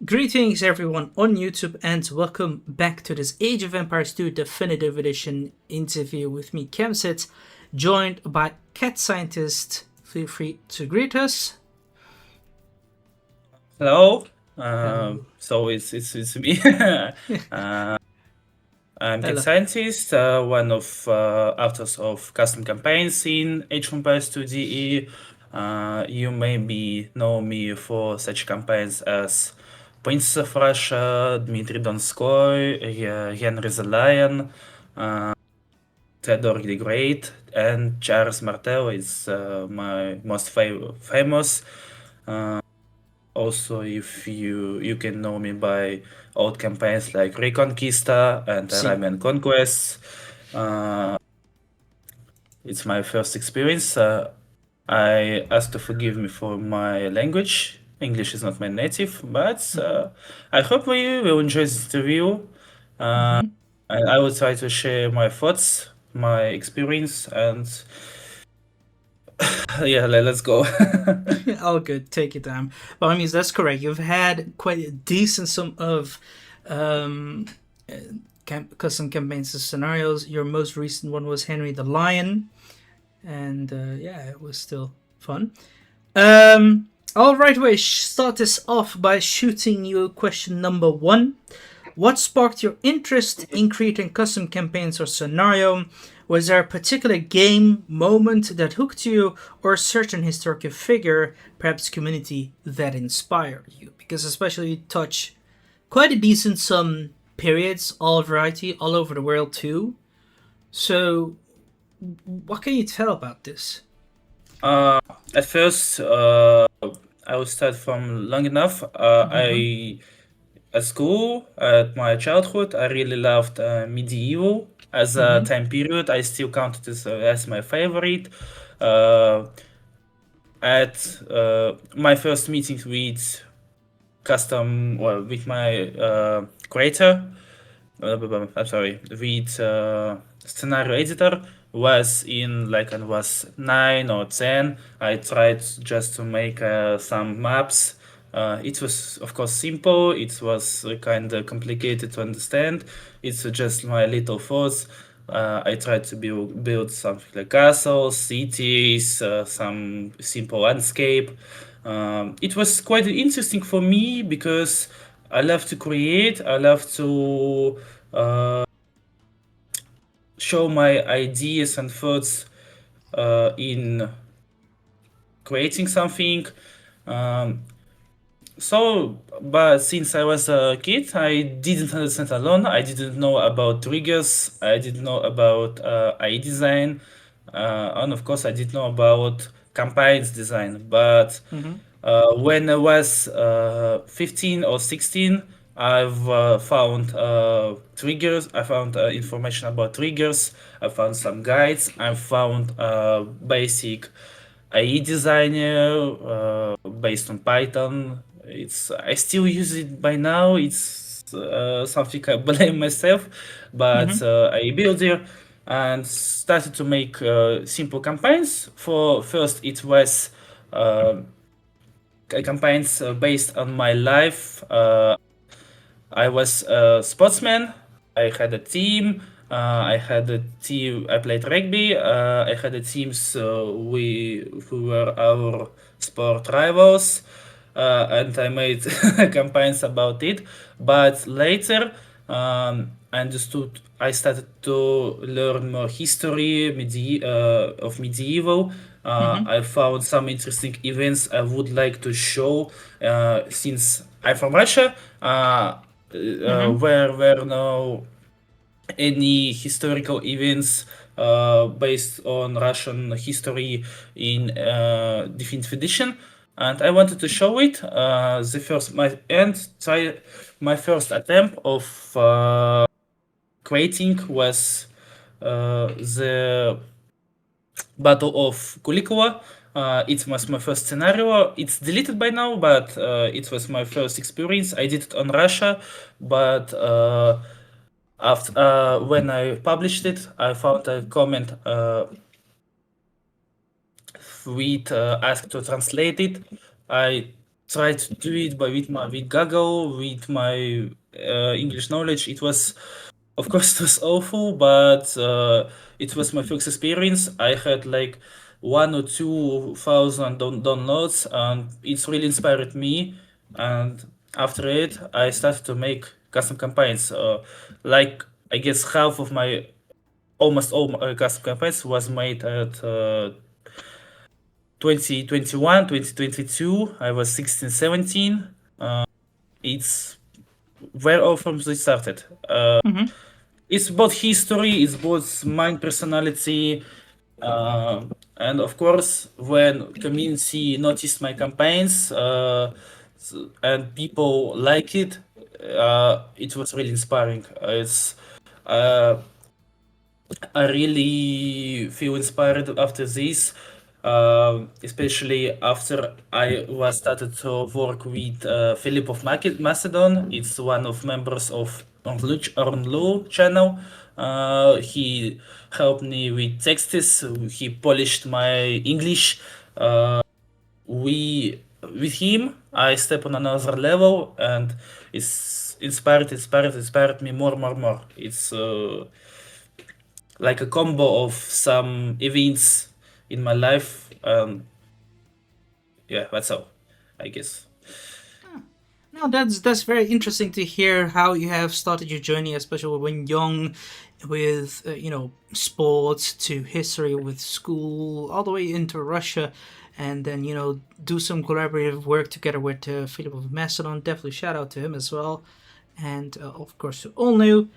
Greetings, everyone on YouTube, and welcome back to this Age of Empires 2 Definitive Edition interview with me, Kemsit, joined by Cat Scientist. Feel free to greet us. Hello. Hello. So it's me. uh, I'm Cat Hello. Scientist, one of authors of custom campaigns in Age of Empires 2 DE. You maybe know me for such campaigns as Princess of Russia, Dmitry Donskoy, Henry the Lion, Theodore the Great, and Charles Martel is my most famous. Also, if you can know me by old campaigns like Reconquista and See. Arabian Conquest. Uh, it's my first experience. I ask to forgive me for my language. English is not my native, but I hope we will enjoy this interview. Mm-hmm. And I will try to share my thoughts, my experience, and yeah, let's go. All good. Take your time. But I mean, that's correct. You've had quite a decent sum of um, uh, custom campaigns and scenarios. Your most recent one was Henry the Lion, and yeah, it was still fun. I'll right away start this off by shooting you question number one. What sparked your interest in creating custom campaigns or scenario? Was there a particular game, moment that hooked you, or a certain historical figure, perhaps community, that inspired you? Because especially you touch quite a decent some periods, all variety, all over the world too. So, what can you tell about this? At first, I will start from long enough. Mm-hmm. At school, at my childhood, I really loved medieval as a Mm-hmm. time period. I still count it as my favorite. Uh, at my first meeting with with my creator, I'm sorry, with scenario editor was in like I was 9 or 10. I tried just to make some maps. It was of course simple. It was kind of complicated to understand. It's just my little thoughts. I tried to build something like castles, cities, some simple landscape. It was quite interesting for me because I love to create. I love to show my ideas and thoughts in creating something. Um, but since I was a kid, I didn't understand alone. I didn't know about triggers. I didn't know about AI design. And of course, I didn't know about campaigns design. But Mm-hmm. when I was 15 or 16, I've found triggers. I found information about triggers. I found some guides. I found basic AI designer based on Python. I still use it by now. It's something I blame myself, but Mm-hmm. I built it and started to make simple campaigns. For first, it was campaigns based on my life. I was a sportsman. I had a team. I had a team. I played rugby. I had a team. So we who were our sport rivals, and I made campaigns about it. But later, I understood. I started to learn more history of medieval. Mm-hmm. I found some interesting events I would like to show. Since I'm from Russia, Mm-hmm. where were no any historical events based on Russian history in definitive edition, and I wanted to show it. The first my and try my first attempt of creating was the Battle of Kulikova. It was my first scenario. It's deleted by now, but it was my first experience. I did it on Russia, but after when I published it, I found a comment with asked to translate it. I tried to do it with Gaggle, with my English knowledge. It was, of course, it was awful, but it was my first experience. I had like 1 or 2 thousand downloads, and it's really inspired me. And after it, I started to make custom campaigns. Like I guess half of my almost all my custom campaigns was made at 2021, 2022. I was 16, 17. It's where all from they started. Mm-hmm. It's about history, it's about mind personality, and of course, when community noticed my campaigns and people like it was really inspiring. It's uh, I really feel inspired after this, especially after I was started to work with Philip of Macedon. It's one of members of Ornlu channel. He helped me with texts. He polished my English. We with him, I step on another level, and it's inspired me more. It's like a combo of some events in my life. Yeah, that's all, I guess. No, that's very interesting to hear how you have started your journey, especially when young, with sports to history with school, all the way into Russia, and then do some collaborative work together with Philip of Macedon. Definitely shout out to him as well, and of course to Olnu.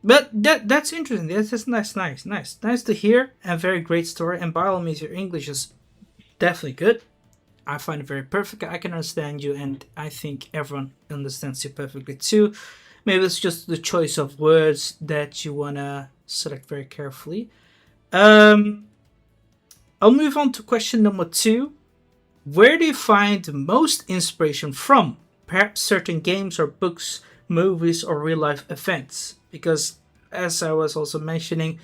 But that's interesting. That's nice to hear, and very great story. And by all means, your English is definitely good. I find it very perfect. I can understand you, and I think everyone understands you perfectly too. Maybe it's just the choice of words that you wanna select very carefully. Um, I'll move on to question number two. Where do you find the most inspiration from? Perhaps certain games or books, movies, or real life events? Because, as I was also mentioning,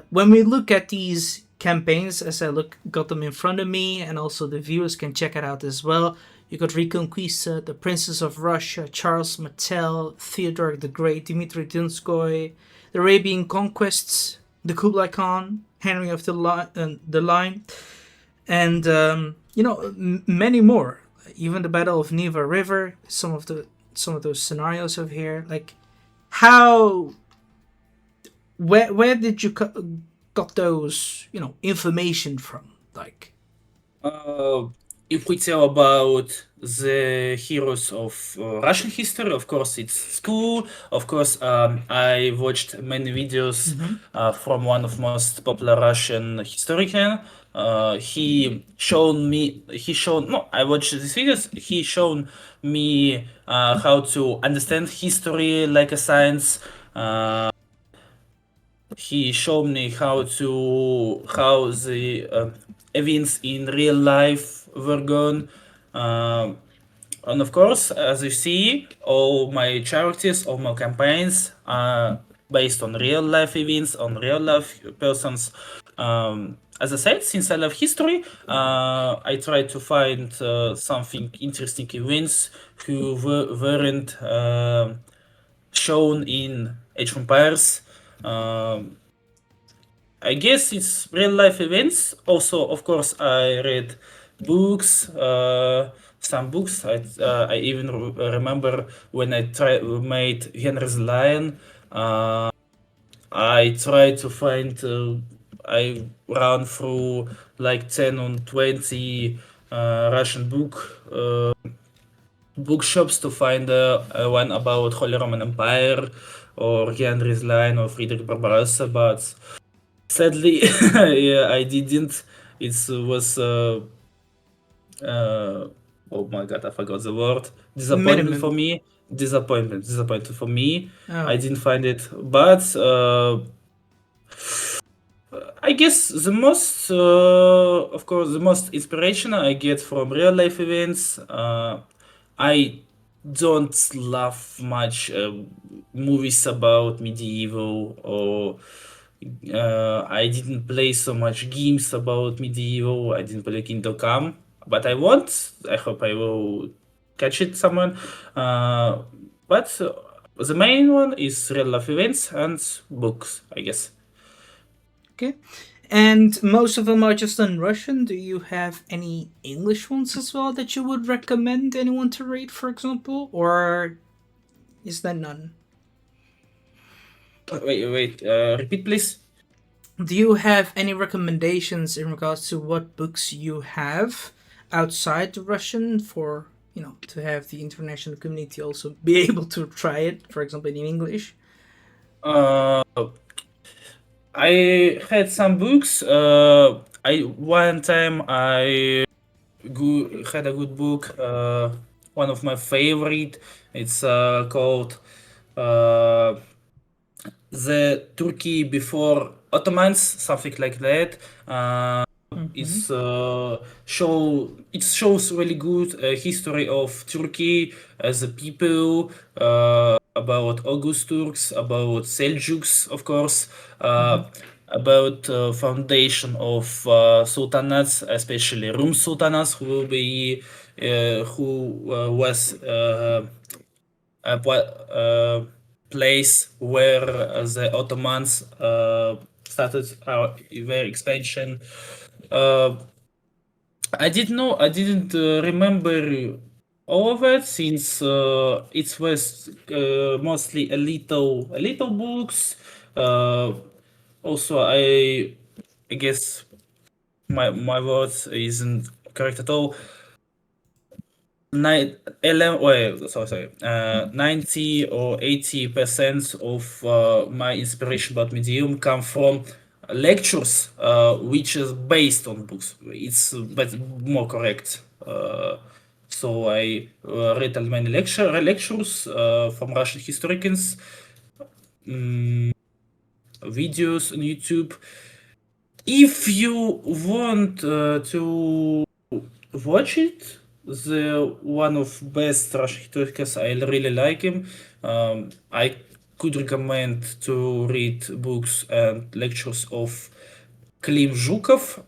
when we look at these campaigns, as got them in front of me, and also the viewers can check it out as well. You got Reconquista, the Princess of Russia, Charles Martel, Theodore the Great, Dmitry Donskoy, the Arabian Conquests, the Kublai Khan, Henry of the Line, and many more. Even the Battle of Neva River. Some of those scenarios over here. Like, how where did you got those information from? Like, Uh, if we tell about the heroes of Russian history, of course, it's school. Of course, I watched many videos from one of most popular Russian historian. He shown, no, I watched these videos. He shown me how to understand history like a science. He showed me how the events in real life were gone. Um, and of course, as you see, all my charities, all my campaigns are based on real life events, on real life persons. As I said, since I love history, I try to find something interesting events who weren't shown in Age of Empires. Um, I guess it's real life events. Also, of course, I read books, some books. I even remember when I made Henry's Lion. I tried to find. I ran through like 10 or 20 Russian bookshops to find one about Holy Roman Empire or Henry's Line or Friedrich Barbarossa, but sadly, yeah, I didn't. It was oh my god, I forgot the word. Disappointment for minimum. me. Disappointment for me. I Oh, didn't find it, but I guess of course, the most inspiration I get from real life events. I don't love much movies about medieval or I didn't play so much games about medieval. I didn't play Kingdom Come. but I won't. I hope I will catch it someone. But the main one is real life events and books, I guess. Okay. And most of them are just in Russian. Do you have any English ones as well that you would recommend anyone to read, for example? Or is there none? Wait, repeat please. Do you have any recommendations in regards to what books you have outside the Russian for, to have the international community also be able to try it, for example, in English? Uh, I had some books. I one time I had a good book. One of my favorite. It's called uh, "The Turkey Before Ottomans," something like that. Mm-hmm. It shows really good history of Turkey as a people, about August Turks, about Seljuks, of course, Mm-hmm. about foundation of sultanates, especially Rum sultanates, who was place where the Ottomans started their expansion. Uh, I didn't remember all of it since it was mostly a little books. Uh, Also, I guess my words isn't correct at all. 90 or 80% of my inspiration about medium come from lectures, which is based on books. It's but more correct. So I read many lectures from Russian historians, videos on YouTube. If you want to watch it, the one of best Russian historians, I really like him. I could recommend to read books and lectures of Klim Zhukov.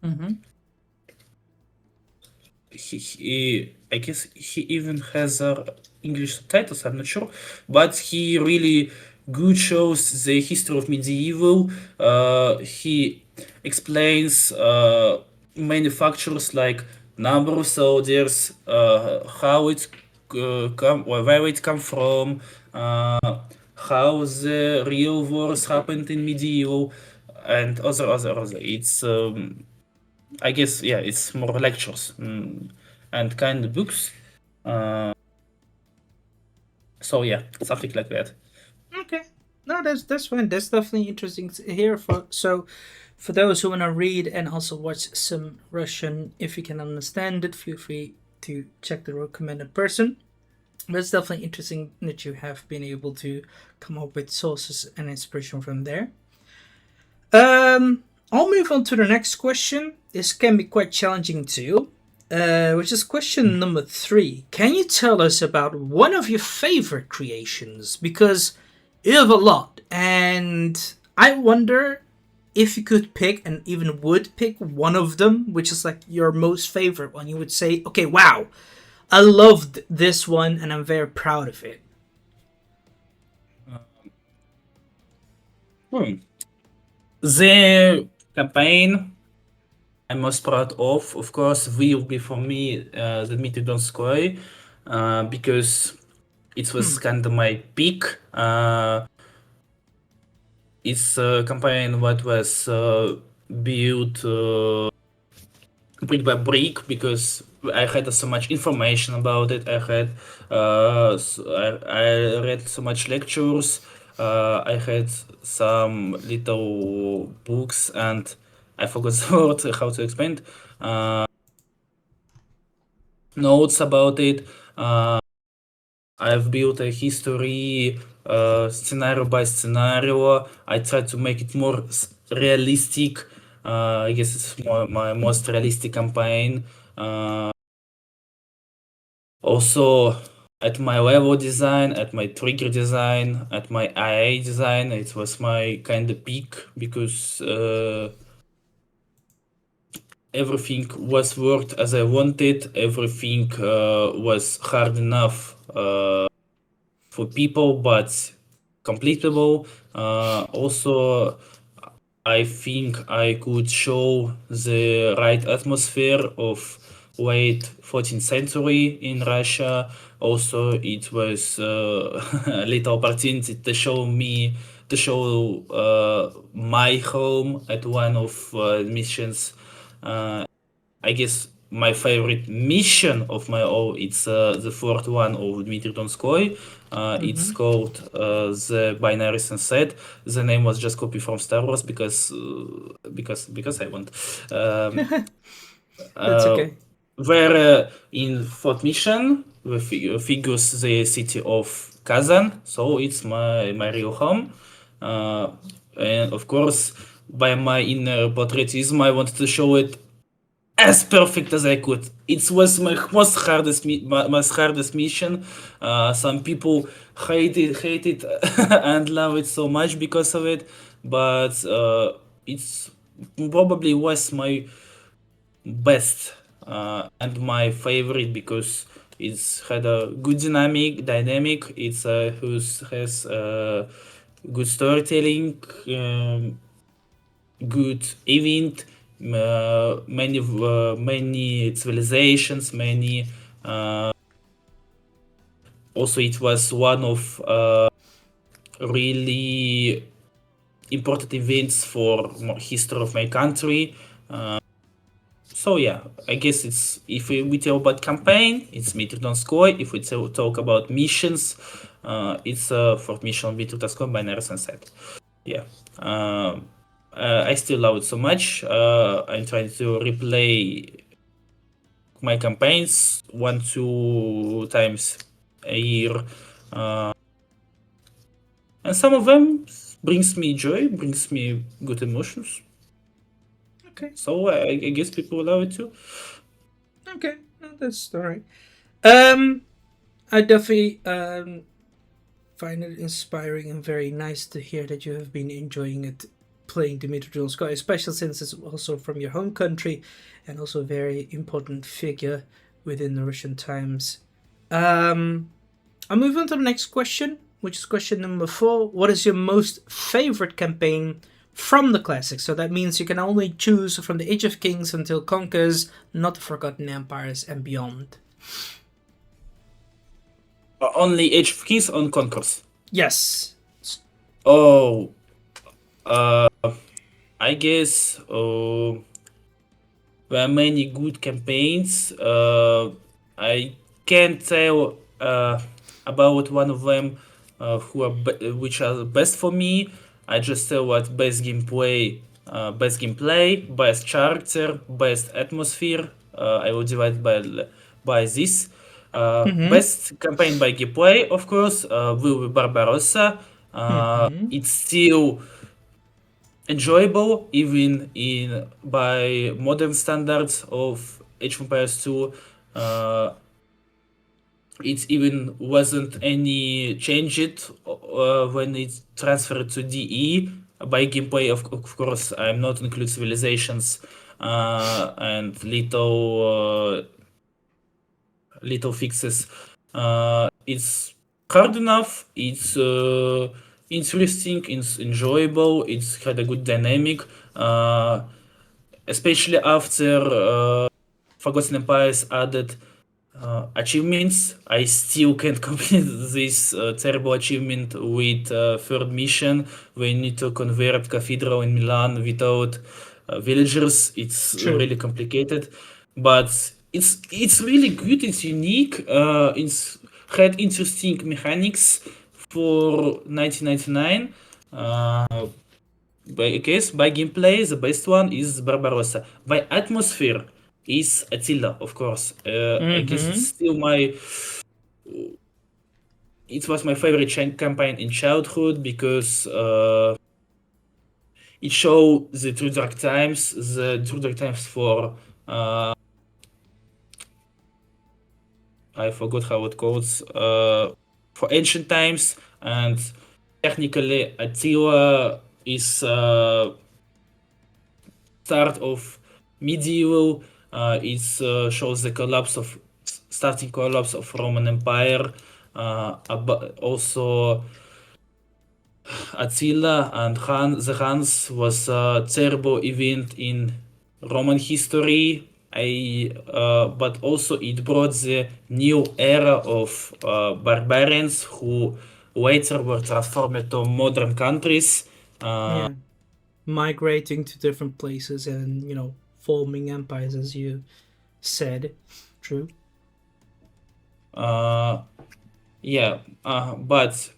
Mm-hmm. I guess he even has English subtitles. I'm not sure, but he really good shows the history of medieval. He explains many factors like number of soldiers, how it come or where it come from, how the real wars happened in medieval, and other. It's I guess yeah, it's more lectures and kind of books. Uh, so yeah, something like that. Okay. No, that's fine. That's definitely interesting to hear. For those who want to read and also watch some Russian, if you can understand it, feel free to check the recommended person. That's definitely interesting that you have been able to come up with sources and inspiration from there. I'll move on to the next question. This can be quite challenging too, which is question number 3. Can you tell us about one of your favorite creations? Because you have a lot, and I wonder if you could pick and even would pick one of them, which is like your most favorite one. You would say, okay, wow, I loved this one and I'm very proud of it. Hmm. The campaign I'm most proud of course, will be for me the Meet Donskoy, because it was Hmm. kind of my peak. It's a campaign that was built brick by brick because I had so much information about it. I read so much lectures. I had some little books and I forgot the word how to explain it. Notes about it. I've built a history scenario by scenario. I try to make it more realistic. I guess it's my most realistic campaign. Also, at my level design, at my trigger design, at my IA design, it was my kind of peak because everything was worked as I wanted. Everything was hard enough for people, but completable. Also, I think I could show the right atmosphere of late 14th century in Russia. Also, it was a little opportunity to show my home at one of missions. I guess my favorite mission of my own, it's the fourth one of Dmitry Donskoy. It's called the Binary Sunset. The name was just copied from Star Wars because I want. Um, That's uh, okay. where in fourth mission figures the city of Kazan, so it's my real home. Uh, and of course, by my inner patriotism, I wanted to show it as perfect as I could. It was my most hardest mission. Some people hate it, and love it so much because of it, but it's probably was my best and my favorite because it's had a good dynamic. It's who's has good storytelling. Good event, many civilizations, many. Also, it was one of really important events for history of my country. So yeah, I guess it's if we talk about campaign, it's Mitr Donskoy. If we talk about missions, it's for mission Mitr Donskoy by Binary Sunset. Yeah. I still love it so much. I'm trying to replay my campaigns 1-2 times a year, and some of them brings me joy, brings me good emotions. Okay. So I guess people love it too. Okay. No, that's all right. I definitely find it inspiring and very nice to hear that you have been enjoying it playing Dimitri Donskoy, especially since it's also from your home country and also a very important figure within the Russian times. I'll move on to the next question, which is question number 4. What is your most favorite campaign from the classics? So that means you can only choose from the Age of Kings until Conquers, not the Forgotten Empires, and beyond. Only Age of Kings on Concourse. Yes. Oh, I guess there are many good campaigns. I can't tell about one of them which are the best for me. I just tell what best gameplay, best character, best atmosphere. I will divide by this. Best campaign by gameplay, of course, will be Barbarossa. It's still enjoyable even in by modern standards of Age of Empires 2. It even wasn't any change it when it transferred to DE. By gameplay, of course, I'm not include civilizations and little fixes. It's hard enough. It's interesting. It's enjoyable. It's had a good dynamic, especially after Forgotten Empires added achievements. I still can't complete this terrible achievement with third mission. We need to convert cathedral in Milan without villagers. It's True. really complicated, but it's really good. It's unique. It's had interesting mechanics for 1999. I guess by gameplay, the best one is Barbarossa. By atmosphere is Attila, of course. I guess it's still it was my favorite campaign in childhood because it showed the true dark times for I forgot how it goes for ancient times, and technically Attila is start of medieval. It shows the starting collapse of Roman Empire. Also, Attila and the Huns was a terrible event in Roman history. But also it brought the new era of barbarians who later were transformed to modern countries. Yeah, migrating to different places and forming empires, as you said. True. Uh, yeah, but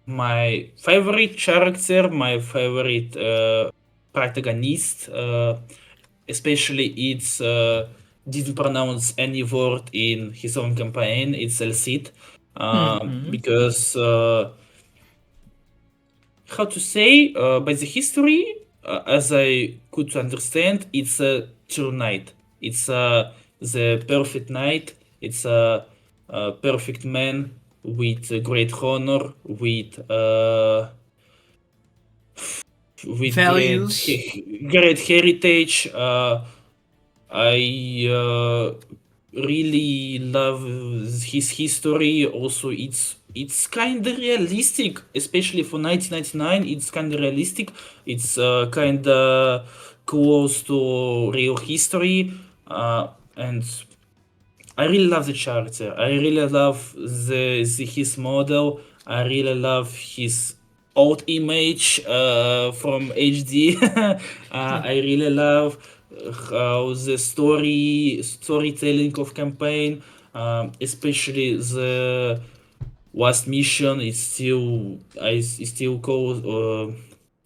my favorite character, my favorite protagonist, especially it's didn't pronounce any word in his own campaign. It's El Cid, Hmm. because how to say, by the history, as I could understand, it's a true knight. It's the perfect knight. It's a perfect man with great honor, with Values. great heritage. I really love his history. Also, it's kind of realistic, especially for 1999. It's kind of realistic. It's kind of close to real history, and I really love the character. I really love his model. I really love his old image from HD. I really love how the storytelling of campaign, especially the last mission, it still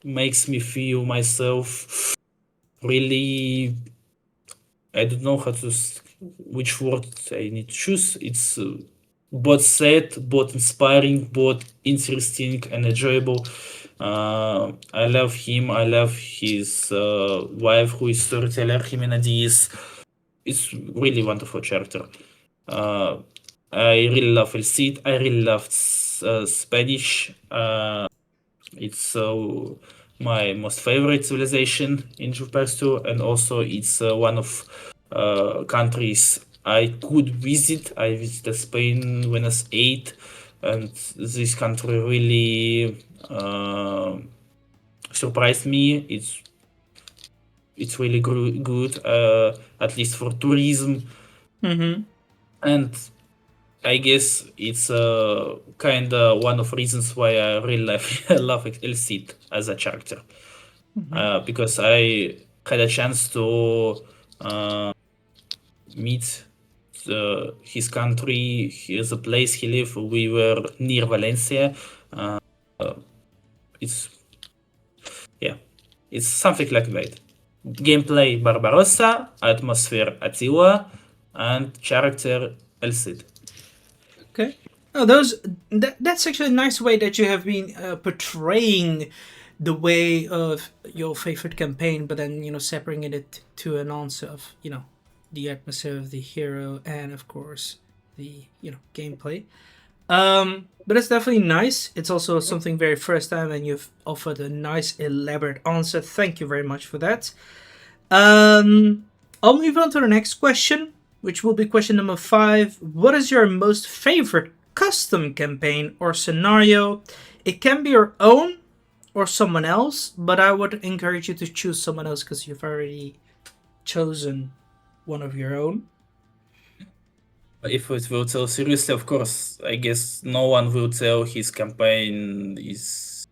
makes me feel myself really. I don't know which word I need to choose. It's both sad, both inspiring, both interesting and enjoyable. I love him. I love his wife, who is storyteller, Jimena Diaz. It's really wonderful character. Uh, I really love El Cid. I really love Spanish. It's my most favorite civilization in Jupiter 2, and also it's one of countries I could visit. I visited Spain when I was 8, and this country really surprised me. It's really good, at least for tourism, Hmm. and I guess it's kind of one of reasons why I really love El Cid as a character. Hmm. Because I had a chance to meet his country, the place he lived. We were near Valencia. Uh, it's yeah, it's something like that. Gameplay Barbarossa, atmosphere Attila, and character El Cid. Okay. Oh, that's actually a nice way that you have been portraying the way of your favorite campaign, but then separating it to an answer of the atmosphere of the hero and of course the gameplay. But it's definitely nice. It's also something very first time, and you've offered a nice elaborate answer. Thank you very much for that. I'll move on to the next question, which will be question number 5. What is your most favorite custom campaign or scenario? It can be your own or someone else, but I would encourage you to choose someone else because you've already chosen one of your own. If it will tell seriously, of course, I guess no one will tell his campaign is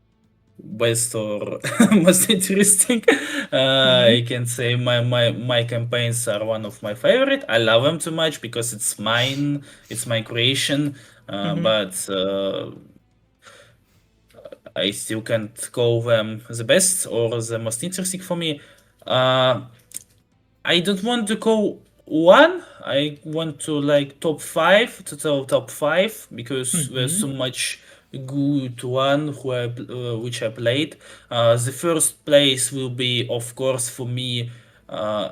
best or most interesting. Mm-hmm. I can say my campaigns are one of my favorite. I love them too much because it's mine, it's my creation. Mm-hmm. But I still can't call them the best or the most interesting for me. Uh, I don't want to call one. I want to like top five, to tell top five, because there's Mm-hmm. so much good one which I played. The first place will be, of course, for me. Uh,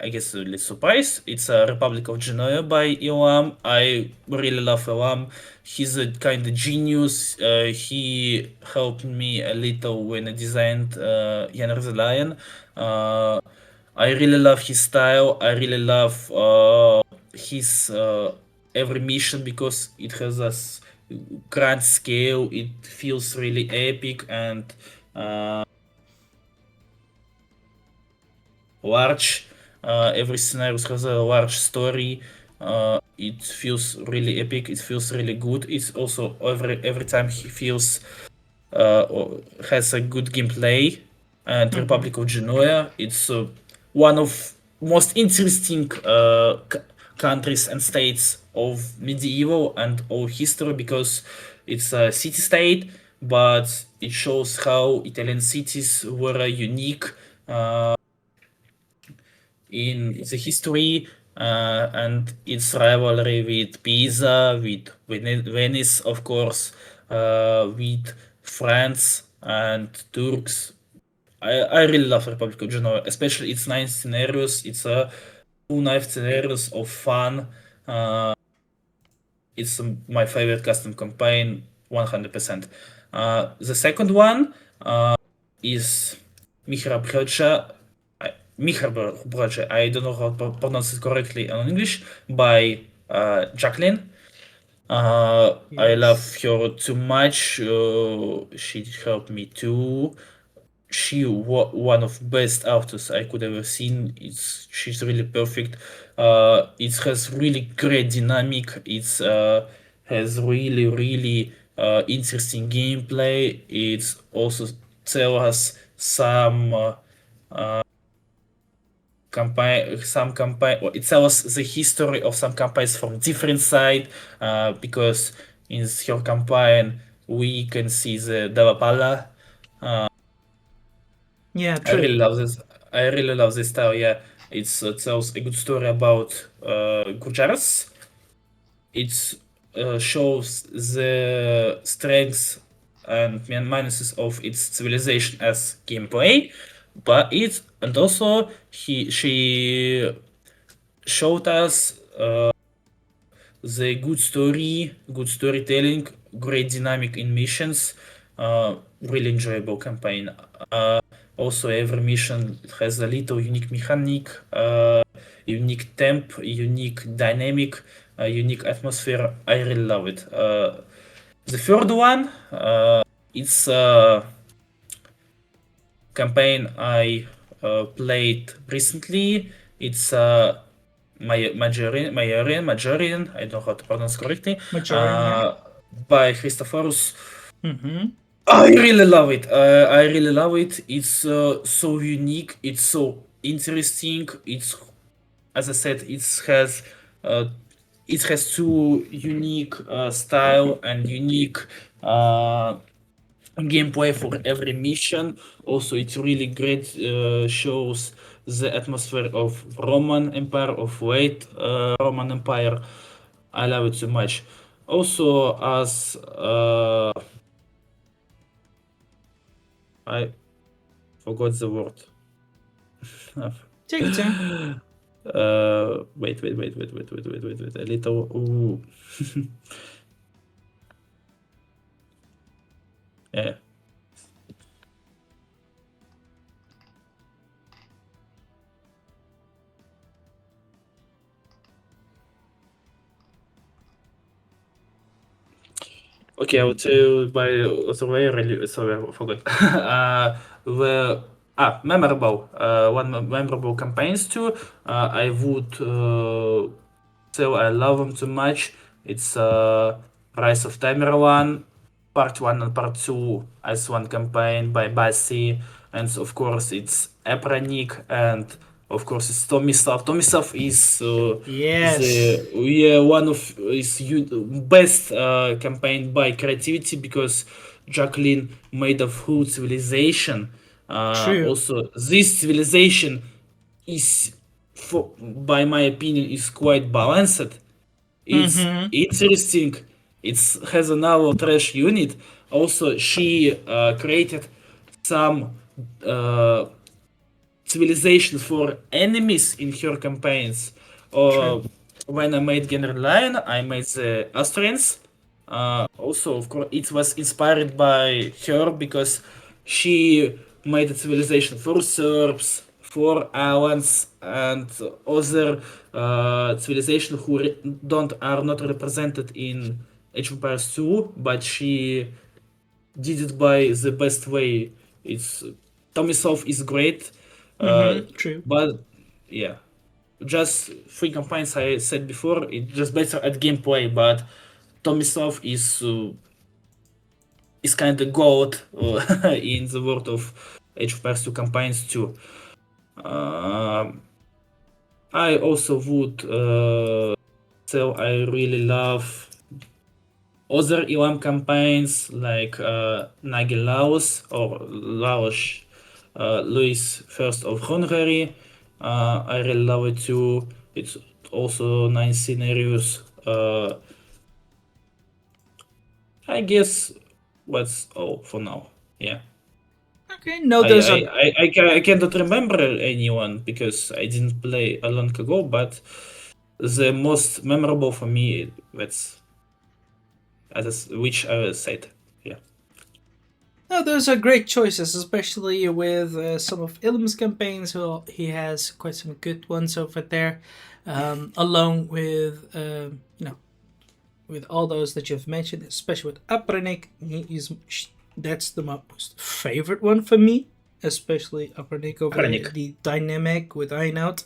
I guess a little surprise. It's a Republic of Genoa by Elam. I really love Elam. He's a kind of genius. He helped me a little when I designed Jan the Lion. Uh, I really love his style. I really love his every mission because it has a grand scale. It feels really epic and large. Every scenario has a large story. It feels really epic. It feels really good. It's also every time he feels has a good gameplay. And Mm-hmm. Republic of Genoa, it's one of most interesting countries and states of medieval and all history because it's a city state, but it shows how Italian cities were unique in the history and its rivalry with Pisa, with Venice, of course, with France and Turks. I really love Republic of Genoa, especially its nine scenarios. It's a two nine scenarios of fun. It's my favorite custom campaign, 100%. The second one is Mihrab Brocha. Mihrab Brocha. I don't know how to pronounce it correctly in English. By Jacqueline. I love Yes. her too much. She helped me too. She one of best authors I could ever seen. She's really perfect. It has really great dynamic. It's has really interesting gameplay. It's also tell us some campaign. It tells us the history of some campaigns from different side. Because in her campaign we can see the Devapala. Yeah, I true. really love this. I really love this style. Yeah, it tells a good story about Gurjaras. It shows the strengths and minuses of its civilization as gameplay, but it and also she showed us the good story, good storytelling, great dynamic in missions, really enjoyable campaign. Also, every mission has a little unique mechanic, unique temp, unique dynamic, unique atmosphere. I really love it. The third one, it's a campaign I played recently. It's Majorian, I don't know how to pronounce correctly, Majorian, yeah. uh, by Christophorus. Mm-hmm. I really love it. I really love it. It's so unique. It's so interesting. It's, as I said, uh, it has two unique style and unique uh, gameplay for every mission. Also, it's really great. Shows the atmosphere of Roman Empire, of late Roman Empire. I love it so much. Also, as I forgot the word. Take your time. Wait. A little. Ooh. Yeah. Okay, I would say by the way, really sorry, I forgot. The memorable campaigns too. I would say I love them too much. It's Rise of Tamerlan, Part One and Part Two as one campaign by Bassi, and of course it's Epranik, and of course it's Tomislav. Tomislav is Yes. the yeah one of his best campaign by creativity because Jacqueline made a full civilization. True. Also, this civilization is, for by my opinion, is quite balanced. It's Mm-hmm. interesting. It has another trash unit. Also, she created some uh, civilization for enemies in her campaigns. True. Uh, when I made General Lion, I made the Austrians. Also, of course, it was inspired by her because she made a civilization for Serbs, for islands and other civilization who don't are not represented in Age of Empires 2, but she did it by the best way. It's Tomisov is great, True. but yeah, just three campaigns I said before. It's just better at gameplay, but Tomisov is kind of god in the world of Age of Empires 2 campaigns too. I also would say I really love other Elam campaigns like Nagel Laos or Laos Louis First of Hungary. I really love it too. It's also nice scenarios. I guess that's all for now. Yeah. Okay, no, those are I cannot remember anyone because I didn't play a long ago, but the most memorable for me, that's which I said. Yeah. no, those are great choices, especially with some of Ilm's campaigns. Well, he has quite some good ones over there, along with with all those that you've mentioned, especially with Apranik. That's the most favorite one for me, especially Apranik over there. Chronic. The dynamic with Einout.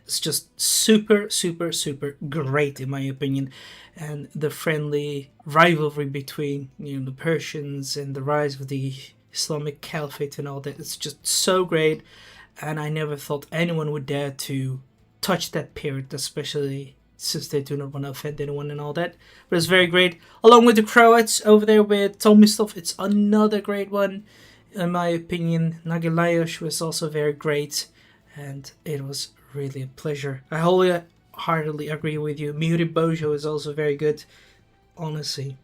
It's just super, super, super great in my opinion, and the friendly rivalry between the Persians and the rise of the Islamic Caliphate and all that. It's just so great, and I never thought anyone would dare to touch that period, especially since they do not want to offend anyone and all that. But it's very great. Along with the Croats over there with Tomislav, it's another great one, in my opinion. Nagilayosh was also very great, and it was really a pleasure. I wholeheartedly agree with you. Muri Bojo is also very good, honestly.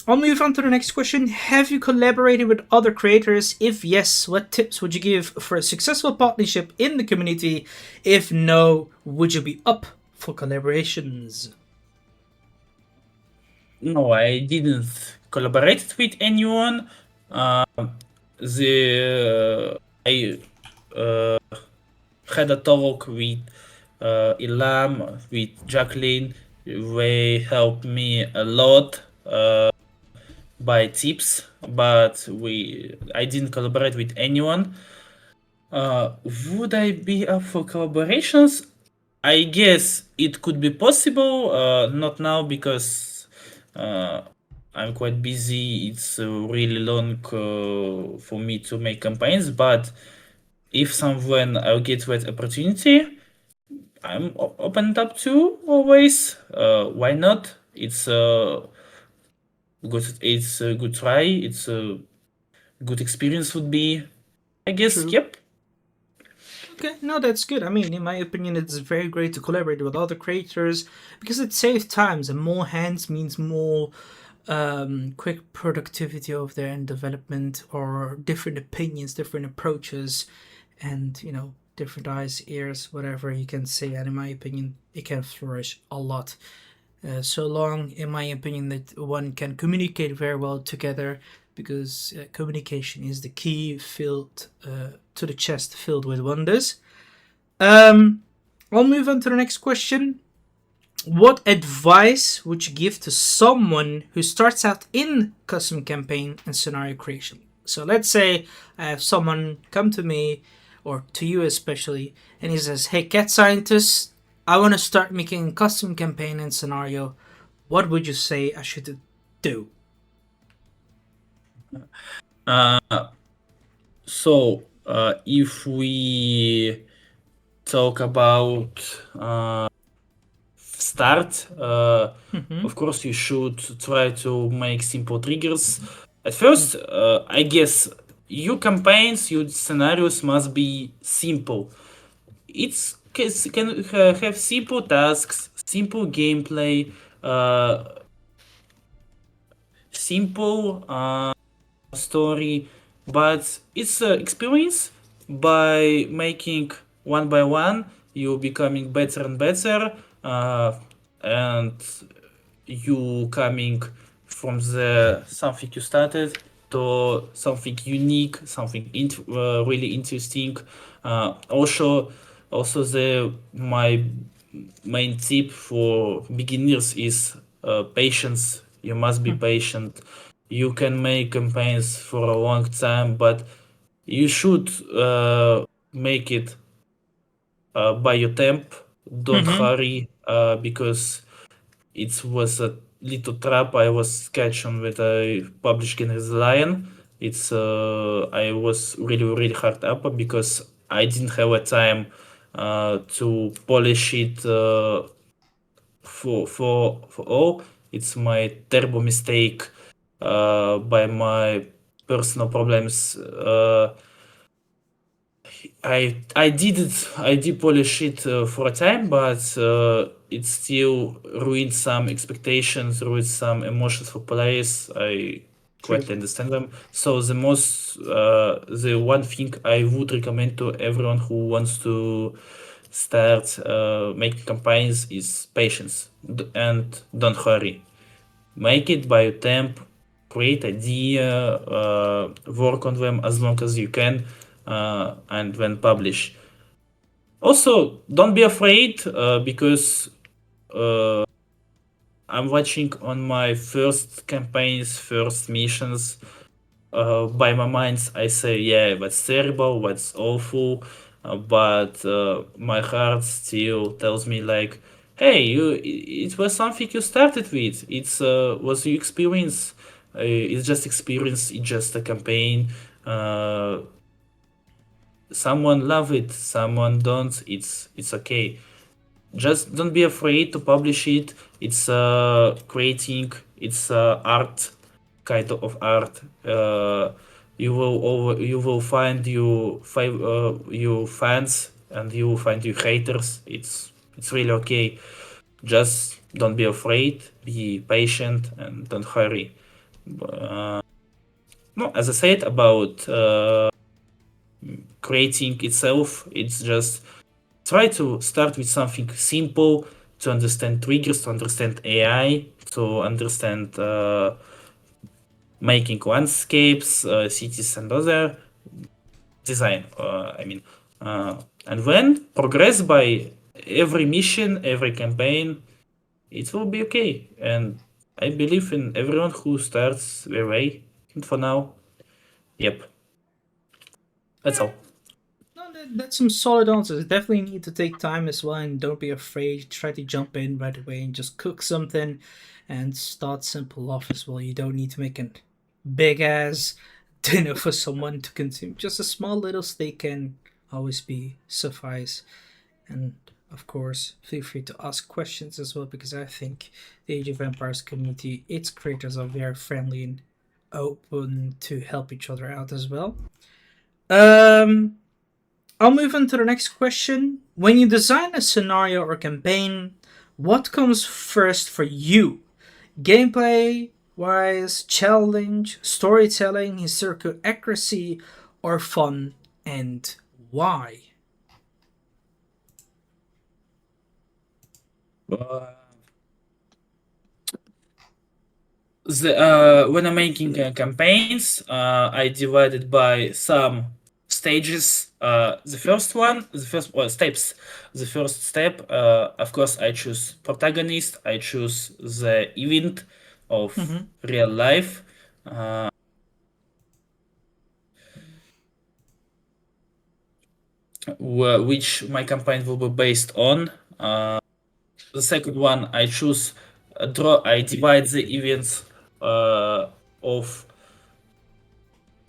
I'll move on to the next question. Have you collaborated with other creators? If yes, what tips would you give for a successful partnership in the community? If no, would you be up for collaborations? No, I didn't collaborate with anyone. I had a talk with Ilam, with Jacqueline. They helped me a lot by tips, but I didn't collaborate with anyone. Would I be up for collaborations? I guess it could be possible. Not now because I'm quite busy. It's really long for me to make campaigns. But if someone I'll get that opportunity, I'm opened up to always. Why not? It's good. It's a good try. It's a good experience. Would be. I guess. True. Yep. Okay, no, that's good. I mean, in my opinion, it's very great to collaborate with other creators because it saves times, and more hands means more quick productivity over there and development, or different opinions, different approaches, and different eyes, ears, whatever you can say. And in my opinion, it can flourish a lot. So long, in my opinion, that one can communicate very well together, because communication is the key filled to the chest filled with wonders. I'll move on to the next question. What advice would you give to someone who starts out in custom campaign and scenario creation? So let's say I have someone come to me, or to you especially, and he says, "Hey, cat scientist, I want to start making a custom campaign and scenario. What would you say I should do?" So if we talk about start, of course you should try to make simple triggers. At first, I guess your campaigns, your scenarios must be simple. It can have simple tasks, simple gameplay, simple story, but it's experience. By making one by one, you becoming better and better, and you coming from the something you started to something unique, something really interesting. Also, the my main tip for beginners is patience. You must be patient. You can make campaigns for a long time, but you should make it by your temp. Don't Mm-hmm. hurry, because it was a little trap I was catch on with a publish Generous Lion. I was really hard up because I didn't have a time to polish it for all. It's my terrible mistake by my personal problems. I did polish it for a time, but it still ruined some expectations, ruined some emotions for players. I True. quite understand them. So the one thing I would recommend to everyone who wants to start making campaigns is patience and don't hurry. Make it by your temp, create idea, work on them as long as you can, and then publish. Also, don't be afraid, because I'm watching on my first campaigns, first missions. By my mind, I say, yeah, that's terrible, that's awful, but my heart still tells me like, hey, it was something you started with. It's was your experience. It's just experience. It's just a campaign. Uh, Someone love it, someone don't. It's okay. Just don't be afraid to publish it. It's creating. It's art, kind of art. You will find your fans and you will find your haters. It's really okay. Just don't be afraid. Be patient and don't hurry. No, as I said about creating itself, it's just try to start with something simple to understand triggers, to understand AI, to understand making landscapes, cities, and other design. And then progress by every mission, every campaign. It will be okay. And I believe in everyone who starts their way. And for now, yep, that's all. No, that's some solid answers. Definitely need to take time as well, and don't be afraid. Try to jump in right away and just cook something, and start simple off as well. You don't need to make a big ass dinner for someone to consume. Just a small little steak can always be suffice. And of course, feel free to ask questions as well, because I think the Age of Empires community, its creators are very friendly and open to help each other out as well. Um, I'll move on to the next question. When you design a scenario or campaign, what comes first for you? Gameplay wise, challenge, storytelling, historical accuracy, or fun, and why? Uh, when I'm making campaigns, I divide it by some stages. The first well, steps. The first step, of course, I choose protagonist. I choose the event of Mm-hmm. real life, which my campaign will be based on. The second one, I choose draw. I divide the events of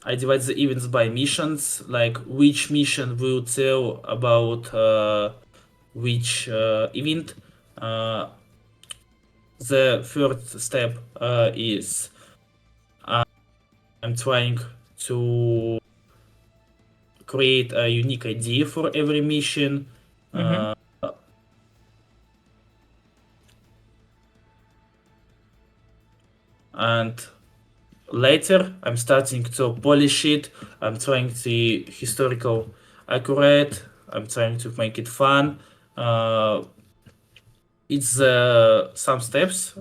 I divide the events by missions, like which mission will tell about which event. Uh, the third step is I'm trying to create a unique idea for every mission. Mm-hmm. And later, I'm starting to polish it. I'm trying to historical accurate. I'm trying to make it fun. It's some steps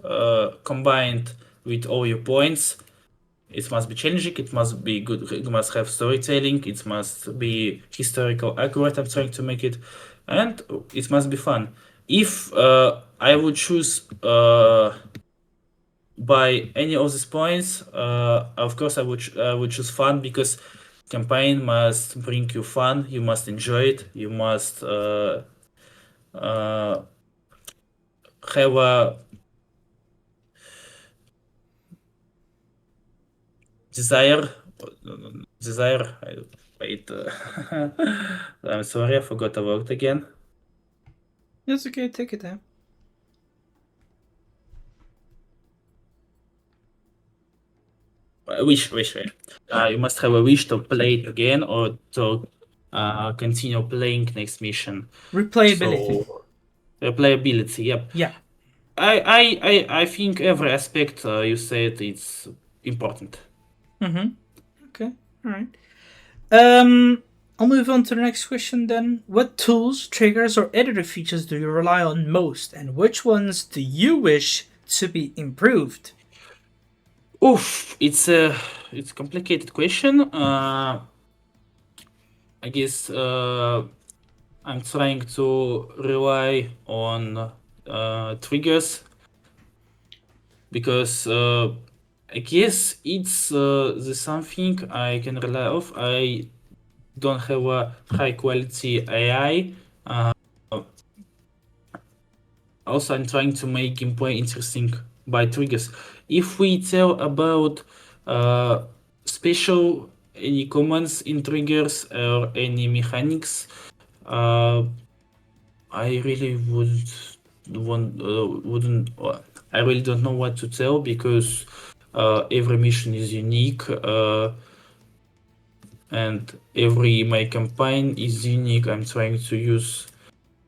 combined with all your points. it must be challenging, it must be good, it must have storytelling, it must be historical accurate. I'm trying to make it, and it must be fun. If I would choose by any of these points, of course I would choose fun, because campaign must bring you fun. You must enjoy it. You must have a desire. Desire. Wait. I'm sorry, I forgot the word again. It's okay. Take it down. Wish. You must have a wish to play it again, or to continue playing next mission. Replayability. So, replayability. Yep. Yeah. I think every aspect you said it's important. Okay. All right. I'll move on to the next question then. What tools, triggers, or editor features do you rely on most, and which ones do you wish to be improved? Oof, it's a complicated question. I guess I'm trying to rely on triggers, because I guess it's the something I can rely off. I don't have a high quality AI. Also, I'm trying to make gameplay interesting by triggers. If we tell about special any commands in triggers or any mechanics, I really wouldn't. I really don't know what to tell, because every mission is unique, and every my campaign is unique. I'm trying to use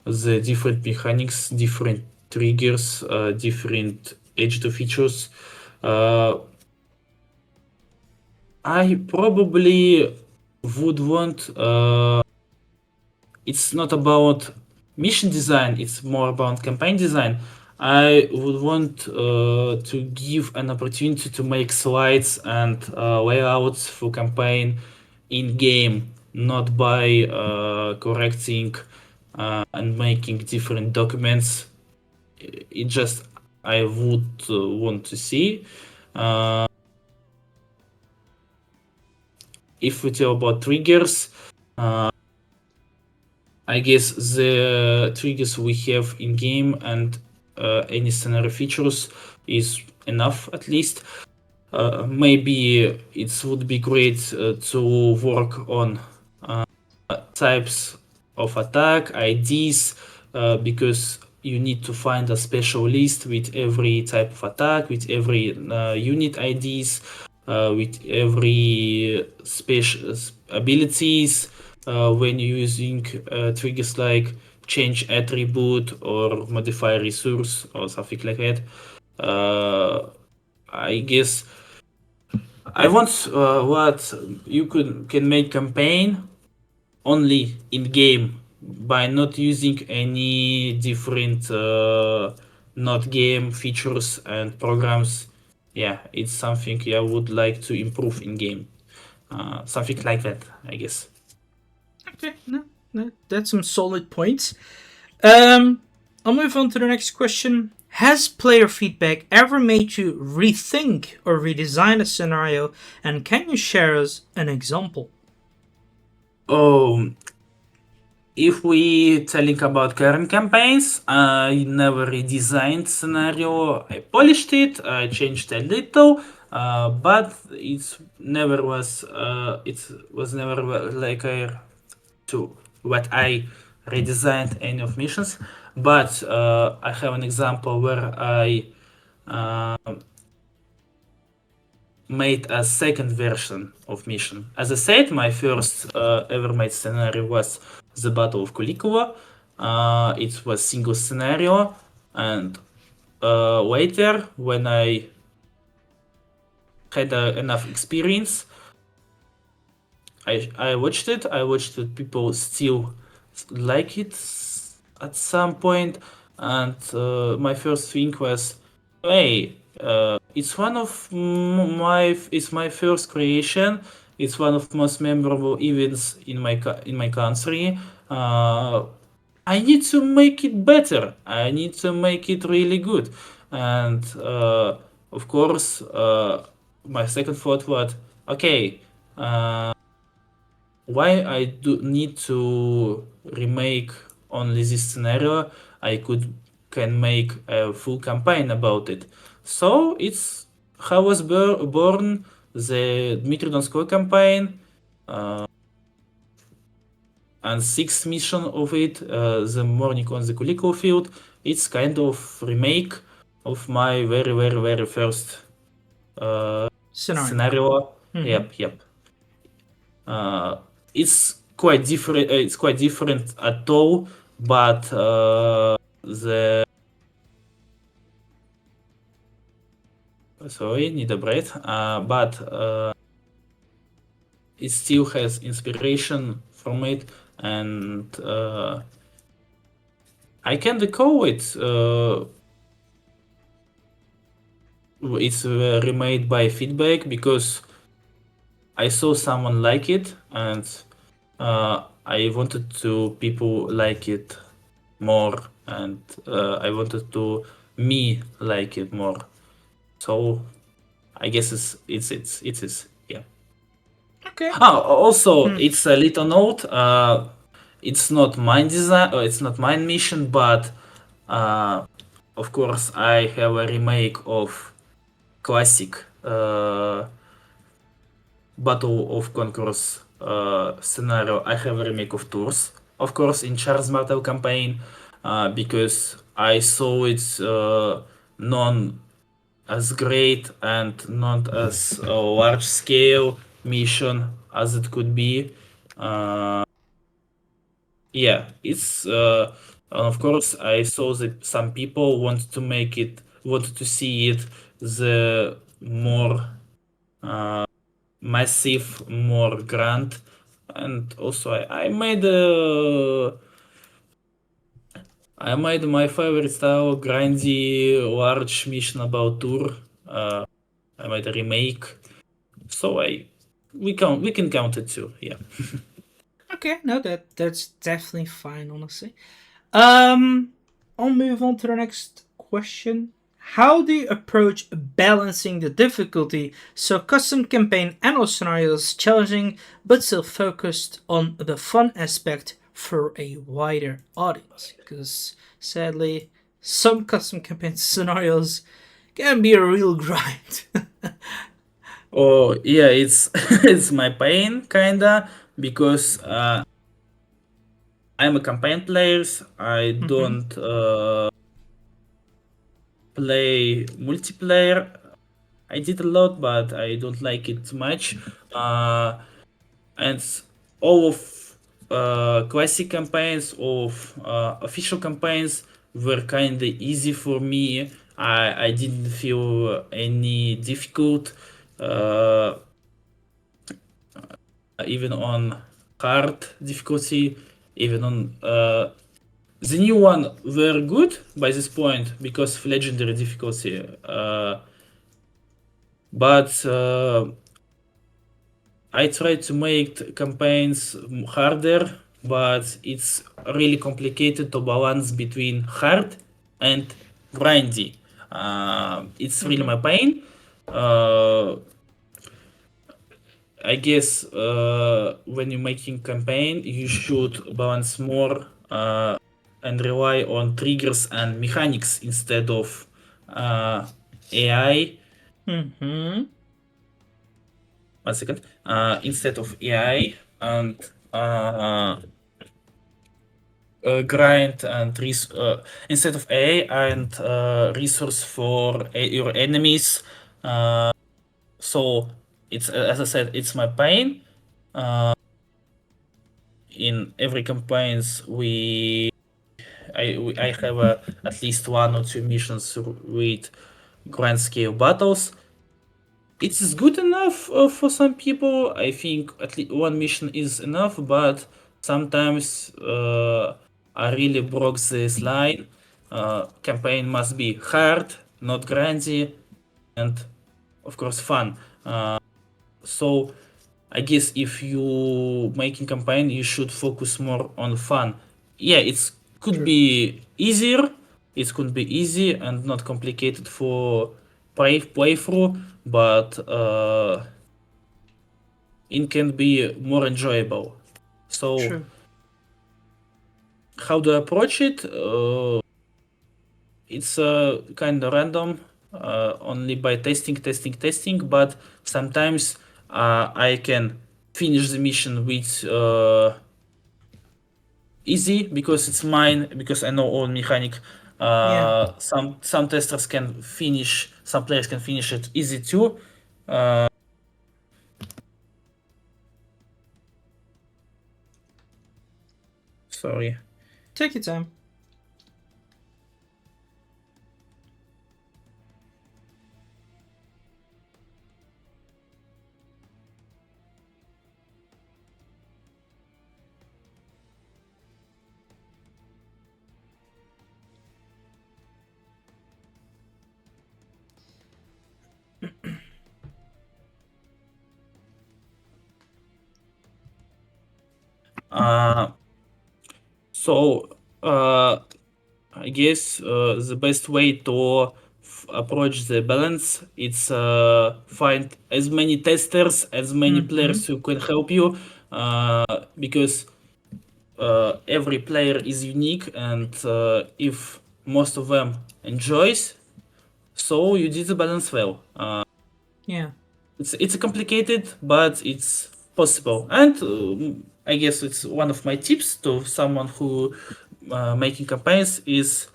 the different mechanics, different triggers, different editor features. I probably would want. It's not about mission design, it's more about campaign design. I would want to give an opportunity to make slides and layouts for campaign in game, not by correcting and making different documents. It just I would want to see. If we talk about triggers, I guess the triggers we have in game and any scenario features is enough, at least. Maybe it would be great to work on types of attack, IDs, because you need to find a special list with every type of attack, with every unit IDs, with every special abilities. When using triggers like change attribute or modify resource or something like that. I guess I want what you can make campaign only in game by not using any different not game features and programs. Yeah, it's something I would like to improve in game. Something like that, I guess. Okay, no, that's some solid points. I'll move on to the next question. Has player feedback ever made you rethink or redesign a scenario, and can you share us an example? Oh, if we telling about current campaigns, I never redesigned scenario. I polished it, I changed a little, but it never was. It was never like to what I redesigned any of missions. But I have an example where I made a second version of mission. As I said, my first ever made scenario was the Battle of Kulikova. It was single scenario, and later when I had enough experience, I watched it. I watched that people still like it at some point, and my first thing was, hey, it's one of it's my first creation. It's one of most memorable events in my country. I need to make it better. I need to make it really good. And of course, my second thought was, okay, why I do need to remake only this scenario? I can make a full campaign about it. So it's how was born the Dmitry Donskoy campaign, and sixth mission of it, the Morning on the Kulikov field. It's kind of remake of my very very very first scenario. Yep. Uh, it's quite different. It's quite different at all, but the sorry, need a breath. But it still has inspiration from it, and I can recall it. It's remade by feedback because I saw someone like it, and I wanted to people like it more, and I wanted to me like it more. So I guess it's yeah. Okay. Also, it's a little note. It's not mine design. It's not mine mission, but of course I have a remake of classic Battle of Conquerors scenario. I have a remake of Tours, of course, in Charles Martel campaign, because I saw it non as great and not as a large scale mission as it could be. Yeah, it's of course I saw that some people wanted to see it the more massive, more grand, and also I made my favorite style grindy large mission about tour. I made a remake, so we can count it too. Yeah. Okay, no, that's definitely fine, honestly. I'll move on to the next question. How do you approach balancing the difficulty so custom campaign and all scenarios challenging but still focused on the fun aspect for a wider audience? Because sadly, some custom campaign scenarios can be a real grind. Oh yeah, it's it's my pain kinda because I'm a campaign player. I don't play multiplayer. I did a lot, but I don't like it too much. And all of classic campaigns, all of official campaigns were kind of easy for me. I didn't feel any difficult, even on hard difficulty, even on the new one were good by this point because of legendary difficulty. But I try to make campaigns harder, but it's really complicated to balance between hard and grindy. It's really my pain. I guess when you're making campaign, you should balance more and rely on triggers and mechanics instead of AI. Mm-hmm. 1 second. Instead of AI and grind and instead of AI and resource for your enemies. So it's as I said, it's my pain. In every campaigns I have at least 1 or 2 missions with grand scale battles. It is good enough for some people. I think at least one mission is enough, but sometimes I really broke this line. Campaign must be hard, not grindy. and of course fun. So I guess if you making campaign, you should focus more on fun. Yeah, it could True. be easier. It could be easy and not complicated for playthrough, but it can be more enjoyable. So True. how to approach it? It's kind of random, only by testing. But sometimes I can finish the mission with easy because it's mine, because I know all mechanic. Yeah. Some testers can finish, some players can finish it easy too. Uh, Sorry. Take your time. Uh, so I guess the best way to approach the balance it's find as many testers, as many Mm-hmm. players who can help you, because every player is unique, and if most of them enjoys, so you did the balance well. Yeah. It's complicated, but it's possible, and I guess it's one of my tips to someone who making campaigns is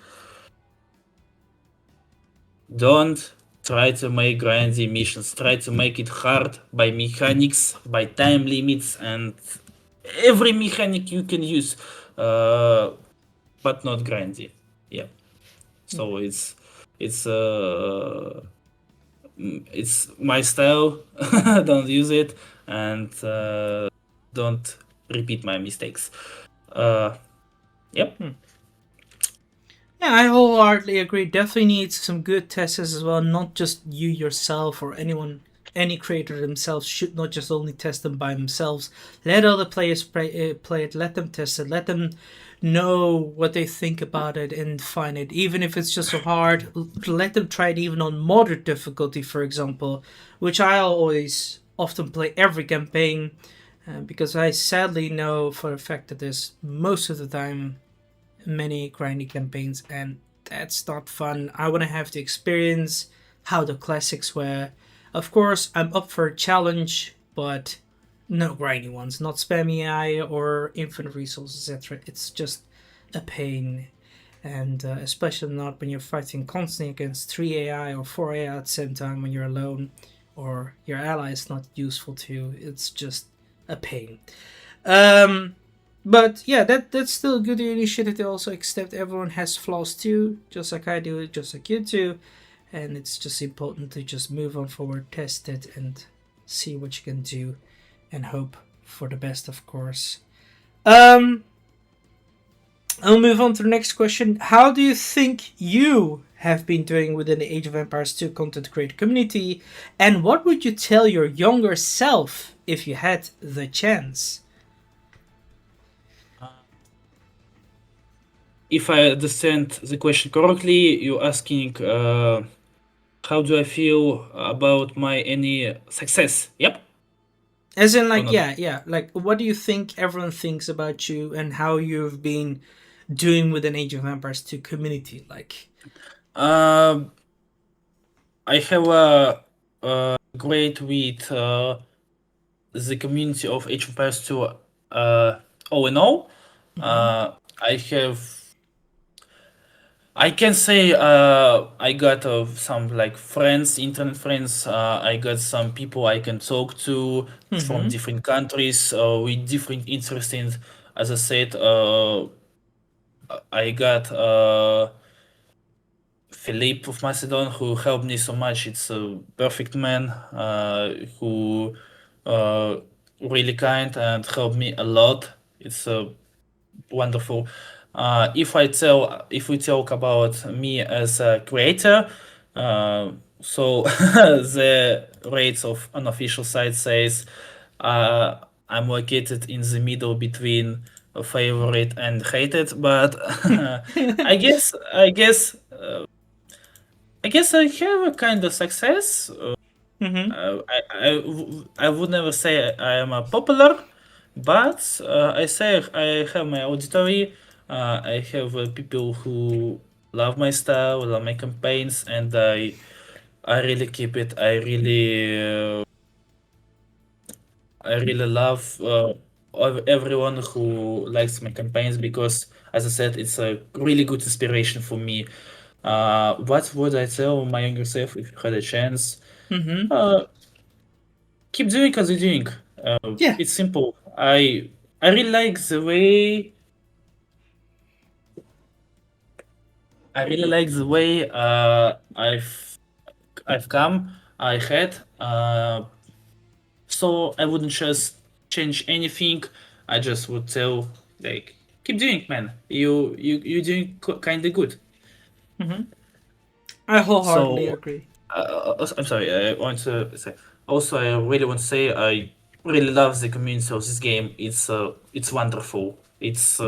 don't try to make grindy missions. Try to make it hard by mechanics, by time limits, and every mechanic you can use, but not grindy. Yeah. So it's it's my style. Don't use it, and don't repeat my mistakes. Uh, yep. Hmm. Yeah, I wholeheartedly agree. Definitely needs some good testers as well. Not just you yourself or anyone, any creator themselves should not just only test them by themselves. Let other players play it. Let them test it. Let them know what they think about it and find it. Even if it's just so hard, let them try it even on moderate difficulty, for example, which I always often play every campaign. Because I sadly know for a fact that there's most of the time many grindy campaigns, and that's not fun. I want to have the experience how the classics were. Of course, I'm up for a challenge, but no grindy ones, not spammy AI or infinite resources, etc. It's just a pain, and especially not when you're fighting constantly against 3 AI or 4 AI at the same time when you're alone or your ally is not useful to you. It's just a pain. Um, but yeah, that's still a good initiative to also accept everyone has flaws too, just like I do, just like you do, and it's just important to just move on forward, test it, and see what you can do, and hope for the best, of course. Um, I'll move on to the next question. How do you think you have been doing within the Age of Empires 2 content creator community, and what would you tell your younger self if you had the chance? If I understand the question correctly, you're asking how do I feel about my any success? Yep. As in, Or like, not? yeah. Like, what do you think everyone thinks about you and how you've been doing with an Age of Empires 2 community? Like, Um, I have a great with the community of Age of Empires 2 all in all. mm-hmm, Uh, I have I can say I got some like friends, internet friends. I got some people I can talk to from mm-hmm, different countries with different interests in. As I said, I got Philippe of Macedon who helped me so much. It's a perfect man who uh, really kind and helped me a lot. It's wonderful. If we talk about me as a creator, So the rates of unofficial site says I'm located in the middle between a favorite and hated, but I guess I have a kind of success. Mm-hmm. I would never say I am a popular, but I say I have my auditory. I have people who love my style, love my campaigns, and I really keep it. I really love everyone who likes my campaigns because, as I said, it's a really good inspiration for me. What would I tell my younger self if you had a chance? Mm-hmm. Uh, Keep doing as you're doing. Yeah. It's simple. I really like the way I really like the way I've come. I had so I wouldn't just change anything. I just would tell like keep doing, man. You're doing kind of good. Mm-hmm. I wholeheartedly So agree. I'm sorry. I want to say also I really want to say I really love the community of this game. It's wonderful. It's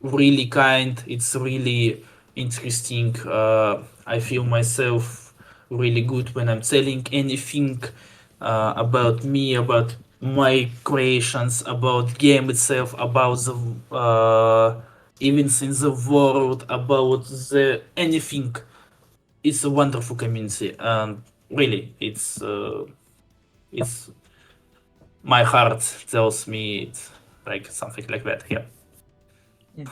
really kind. It's really interesting. I feel myself really good when I'm telling anything about me, about my creations, about game itself, about the events in the world, about the anything. It's a wonderful community, and really, it's my heart tells me it's like something like that. Yeah. Yeah.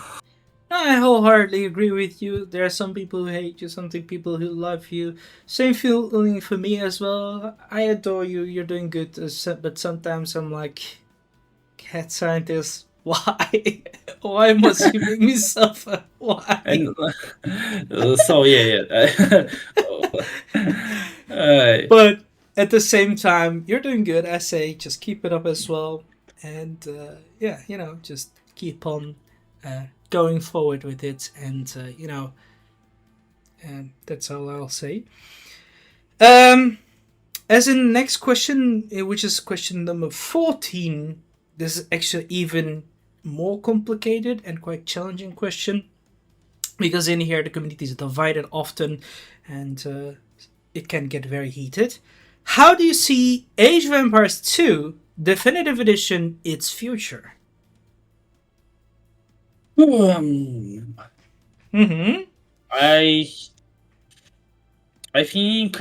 I wholeheartedly agree with you. There are some people who hate you, some people who love you. Same feeling for me as well. I adore you. You're doing good, but sometimes I'm like, cat scientist. Why? Why must you make me suffer? Why? And so yeah. uh, But at the same time, you're doing good. I say, just keep it up as well, and yeah, just keep on going forward with it, and and that's all I'll say. Um, as in the next question, which is question number 14, this is actually even more complicated and quite challenging question because in here the community is divided often and it can get very heated. How do you see Age of Empires 2 Definitive Edition its future? um, Mm-hmm. I I think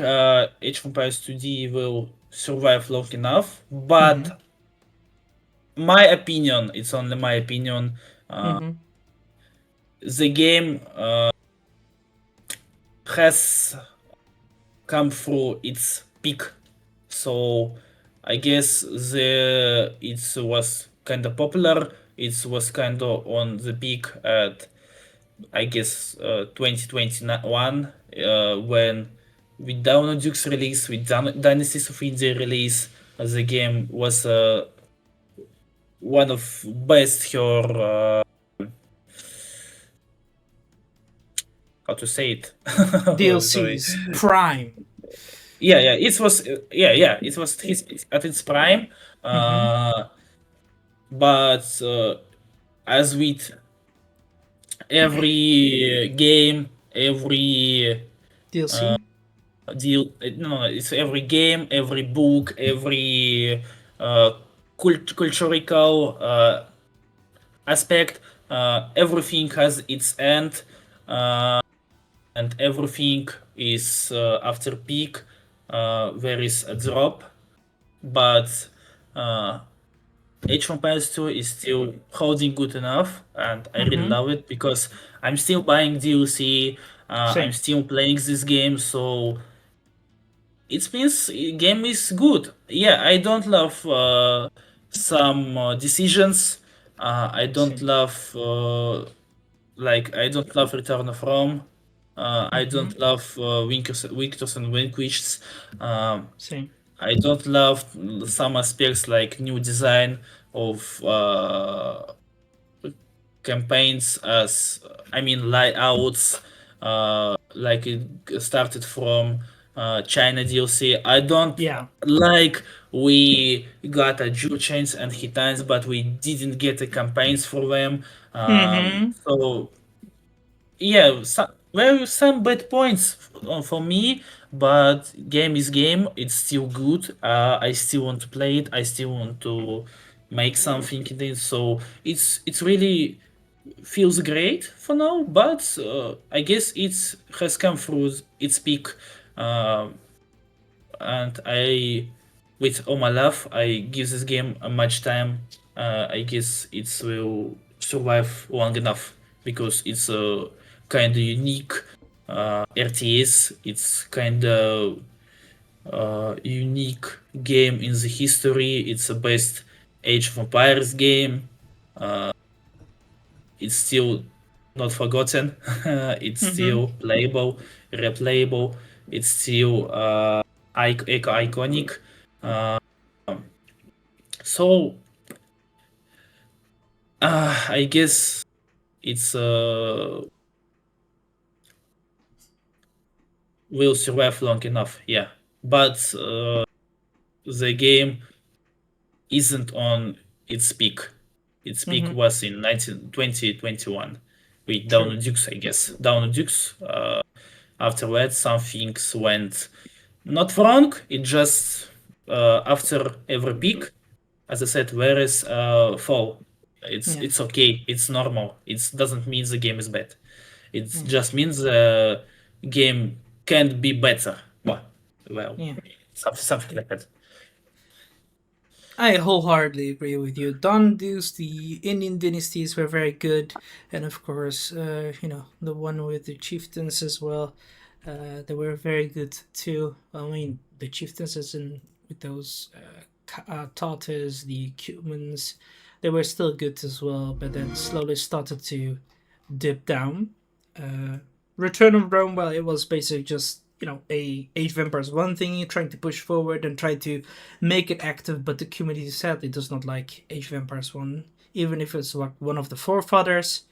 Age of Empires 2D will survive long enough, Mm-hmm. but my opinion, it's only my opinion. Mm-hmm. The game has come through its peak, so I guess the it was kind of popular. It was kind of on the peak at I guess 2021 when with Down of Duke's release, with Dynasties of India release, the game was one of best her how to say it. Oh, sorry. DLC's Prime. Yeah, it was it was at its prime. Mm-hmm. Uh, but as with every game, every DLC. deal, no, it's every game, every book, every uh, cultural aspect. Everything has its end, and everything is after peak. There is a drop, but Age of Empires 2 is still holding good enough, and I really Mm-hmm. love it because I'm still buying DLC. I'm Same. still playing this game, so it means game is good. Yeah, I don't love some decisions. I don't Same. love I don't love Return of Rome. I Mm-hmm. don't love Victors and Vanquished. Um, Same. I don't love some aspects like new design of campaigns as I mean layouts, like it started from China DLC. I don't Yeah. like we got a Jew chains and Hittites, but we didn't get the campaigns for them. Mm-hmm. So yeah, there were some bad points for me, but game is game. It's still good. I still want to play it. I still want to make something in it. So it's really feels great for now. But I guess it has come through its peak, uh, and with all my love, I give this game a much time. I guess it will survive long enough because it's a kind of unique RTS. It's kind of unique game in the history. It's the best Age of Empires game. It's still not forgotten. It's Mm-hmm. still playable, replayable. It's still iconic. Uh, so I guess it's will survive long enough. Yeah, but the game isn't on its peak. Its peak Mm-hmm. was in 2021 with True. Down Dukes, I guess. Down Dukes. After that, some things went not wrong. It just after every peak, as I said, there is fall. Yeah. It's okay. It's normal. It doesn't mean the game is bad. It Yeah. just means the game can be better. Well, Yeah. something like that. I wholeheartedly agree with you. Don Deuce, the Indian dynasties were very good, and of course, the one with the chieftains as well. They were very good too. I mean, the chieftains, as in with those Tartars, the Cumans, they were still good as well, but then slowly started to dip down. Uh, Return of Rome, well, it was basically just a Age of Empires 1 thingy, trying to push forward and try to make it active, but the community sadly does not like Age of Empires 1, even if it's like one of the forefathers.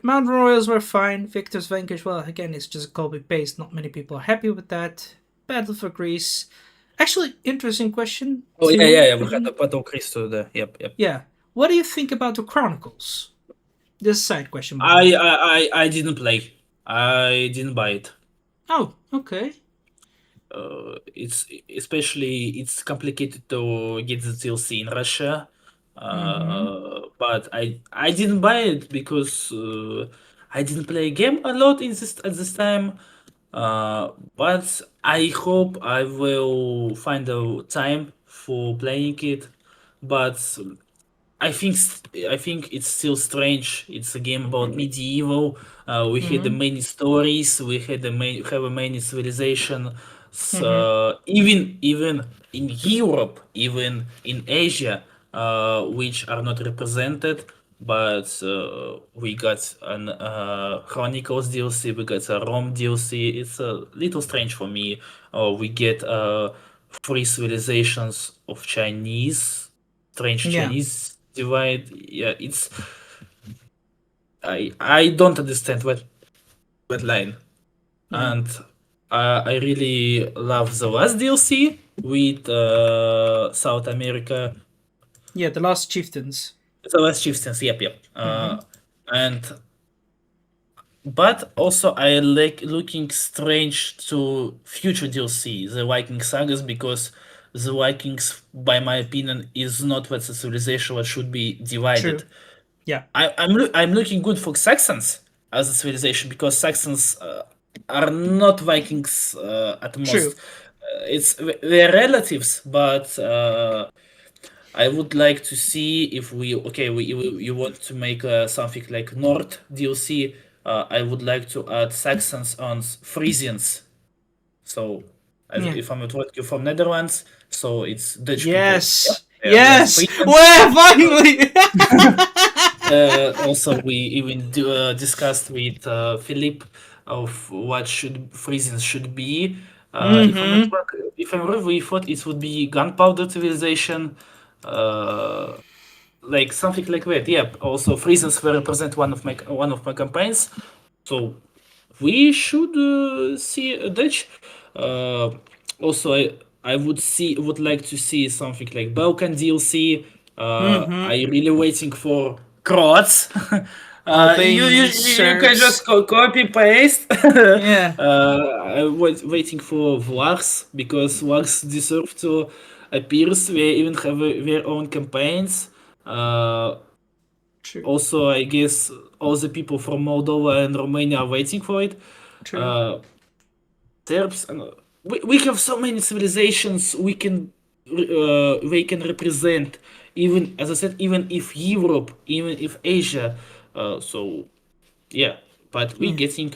Mountain Royals were fine. Victor's Vanquish, well, again, it's just copy paste. Not many people are happy with that. Battle for Greece. Actually, interesting question, Oh yeah, yeah, too. yeah. We had a Battle Crystal there. Yep, yep. Yeah. What do you think about the Chronicles? This is a side question, by the I way. I I didn't play. I didn't buy it. Oh, okay. It's especially it's complicated to get the DLC in Russia. Mm-hmm. But I didn't buy it because I didn't play a game a lot in this at this time. But I hope I will find a time for playing it. But I think it's still strange. It's a game about medieval. We had the Mm-hmm. many stories. We had the have a many civilization. Mm-hmm. So even in Europe, even in Asia, which are not represented. But we got an Chronicles DLC. We got a Rome DLC. It's a little strange for me. We get three civilizations of Chinese, strange Yeah. Chinese divide. Yeah, it's I don't understand that line, Yeah. and I really love the last DLC with South America, Yeah, the Last Chieftains. the last chieftains. Yep, yep. Mm-hmm. And but also I like looking strange to future DLC, the Viking sagas, because the Vikings, by my opinion, is not what the civilization what should be divided. True. Yeah. I'm looking good for Saxons as a civilization because Saxons are not Vikings at most. True. It's they're relatives, but I would like to see if we okay you want to make something like Nord DLC. I would like to add Saxons on Frisians. So Yeah. if I'm not wrong, you're from Netherlands, so it's Dutch people. Yeah, Yes. they're Yes. Frisians. Well, finally. Also, we even discussed with Philip of what should Frisians should be. If I'm not Mm-hmm. wrong, if I'm wrong, we thought it would be gunpowder civilization, uh, like something like that. Yeah. Also, Frisians will represent one of my campaigns. So we should see a Dutch. Uh, Also, I would like to see something like Balkan DLC. Mm-hmm. I really waiting for Croats. Albanians, You can just Serbs. copy paste. Yeah, I was waiting for Vlachs because Vlachs deserve to appear. They even have their own campaigns. Uh, true, Also, I guess all the people from Moldova and Romania are waiting for it. true, Uh, Serbs, and we have so many civilizations we can represent. Even as I said, even if Europe, even if Asia. So yeah, but we yeah. getting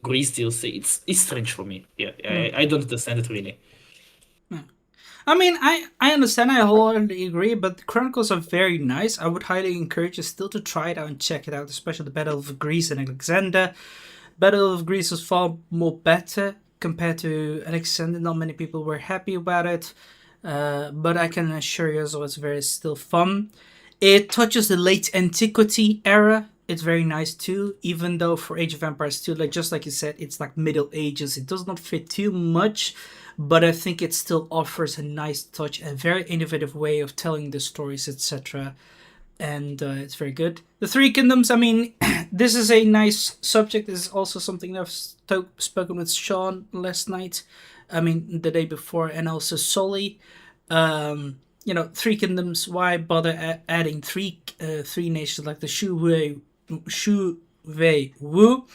Greece DLC. It's strange for me. Yeah, Hmm. I don't understand it really. Yeah. I mean, I understand. I wholeheartedly agree. But the Chronicles are very nice. I would highly encourage you still to try it out and check it out, especially the Battle of Greece and Alexander. Battle of Greece was far more better compared to Alexander. Not many people were happy about it, but I can assure you, as well, it's very still fun. It touches the late antiquity era. It's very nice too, even though for Age of Empires 2, like just like you said, it's like Middle Ages. It does not fit too much, but I think it still offers a nice touch, a very innovative way of telling the stories, etc. And it's very good. The Three Kingdoms, I mean, this is a nice subject. This is also something I've spoken with Sean last night. I mean, the day before, and also Sully. Three kingdoms. Why bother adding three nations like the Shu Wei Wu,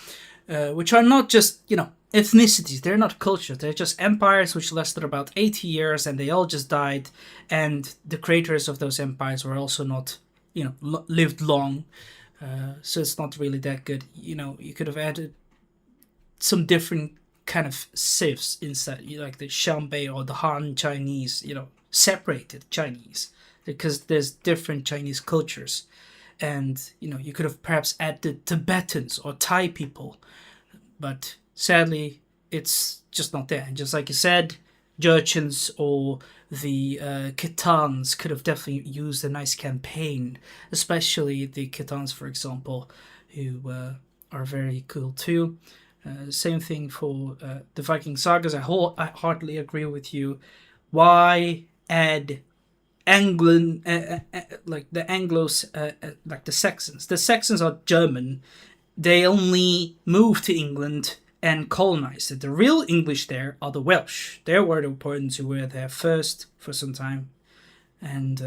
which are not just ethnicities. They're not cultures. They're just empires which lasted about 80 years, and they all just died. And the creators of those empires were also not lived long. So it's not really that good. You could have added some different kind of civs inside, like the Xianbei or the Han Chinese, separated Chinese, because there's different Chinese cultures. And, you could have perhaps added Tibetans or Thai people, but sadly, it's just not there. And just like you said, Jurchens or the Khitans could have definitely used a nice campaign, especially the Khitans, for example, who are very cool too. Same thing for the Viking sagas. I hardly agree with you. Why add Anglo, like the Anglos, like the Saxons? The Saxons are German. They only moved to England and colonized it. The real English there are the Welsh. They were the ones who were there first for some time, and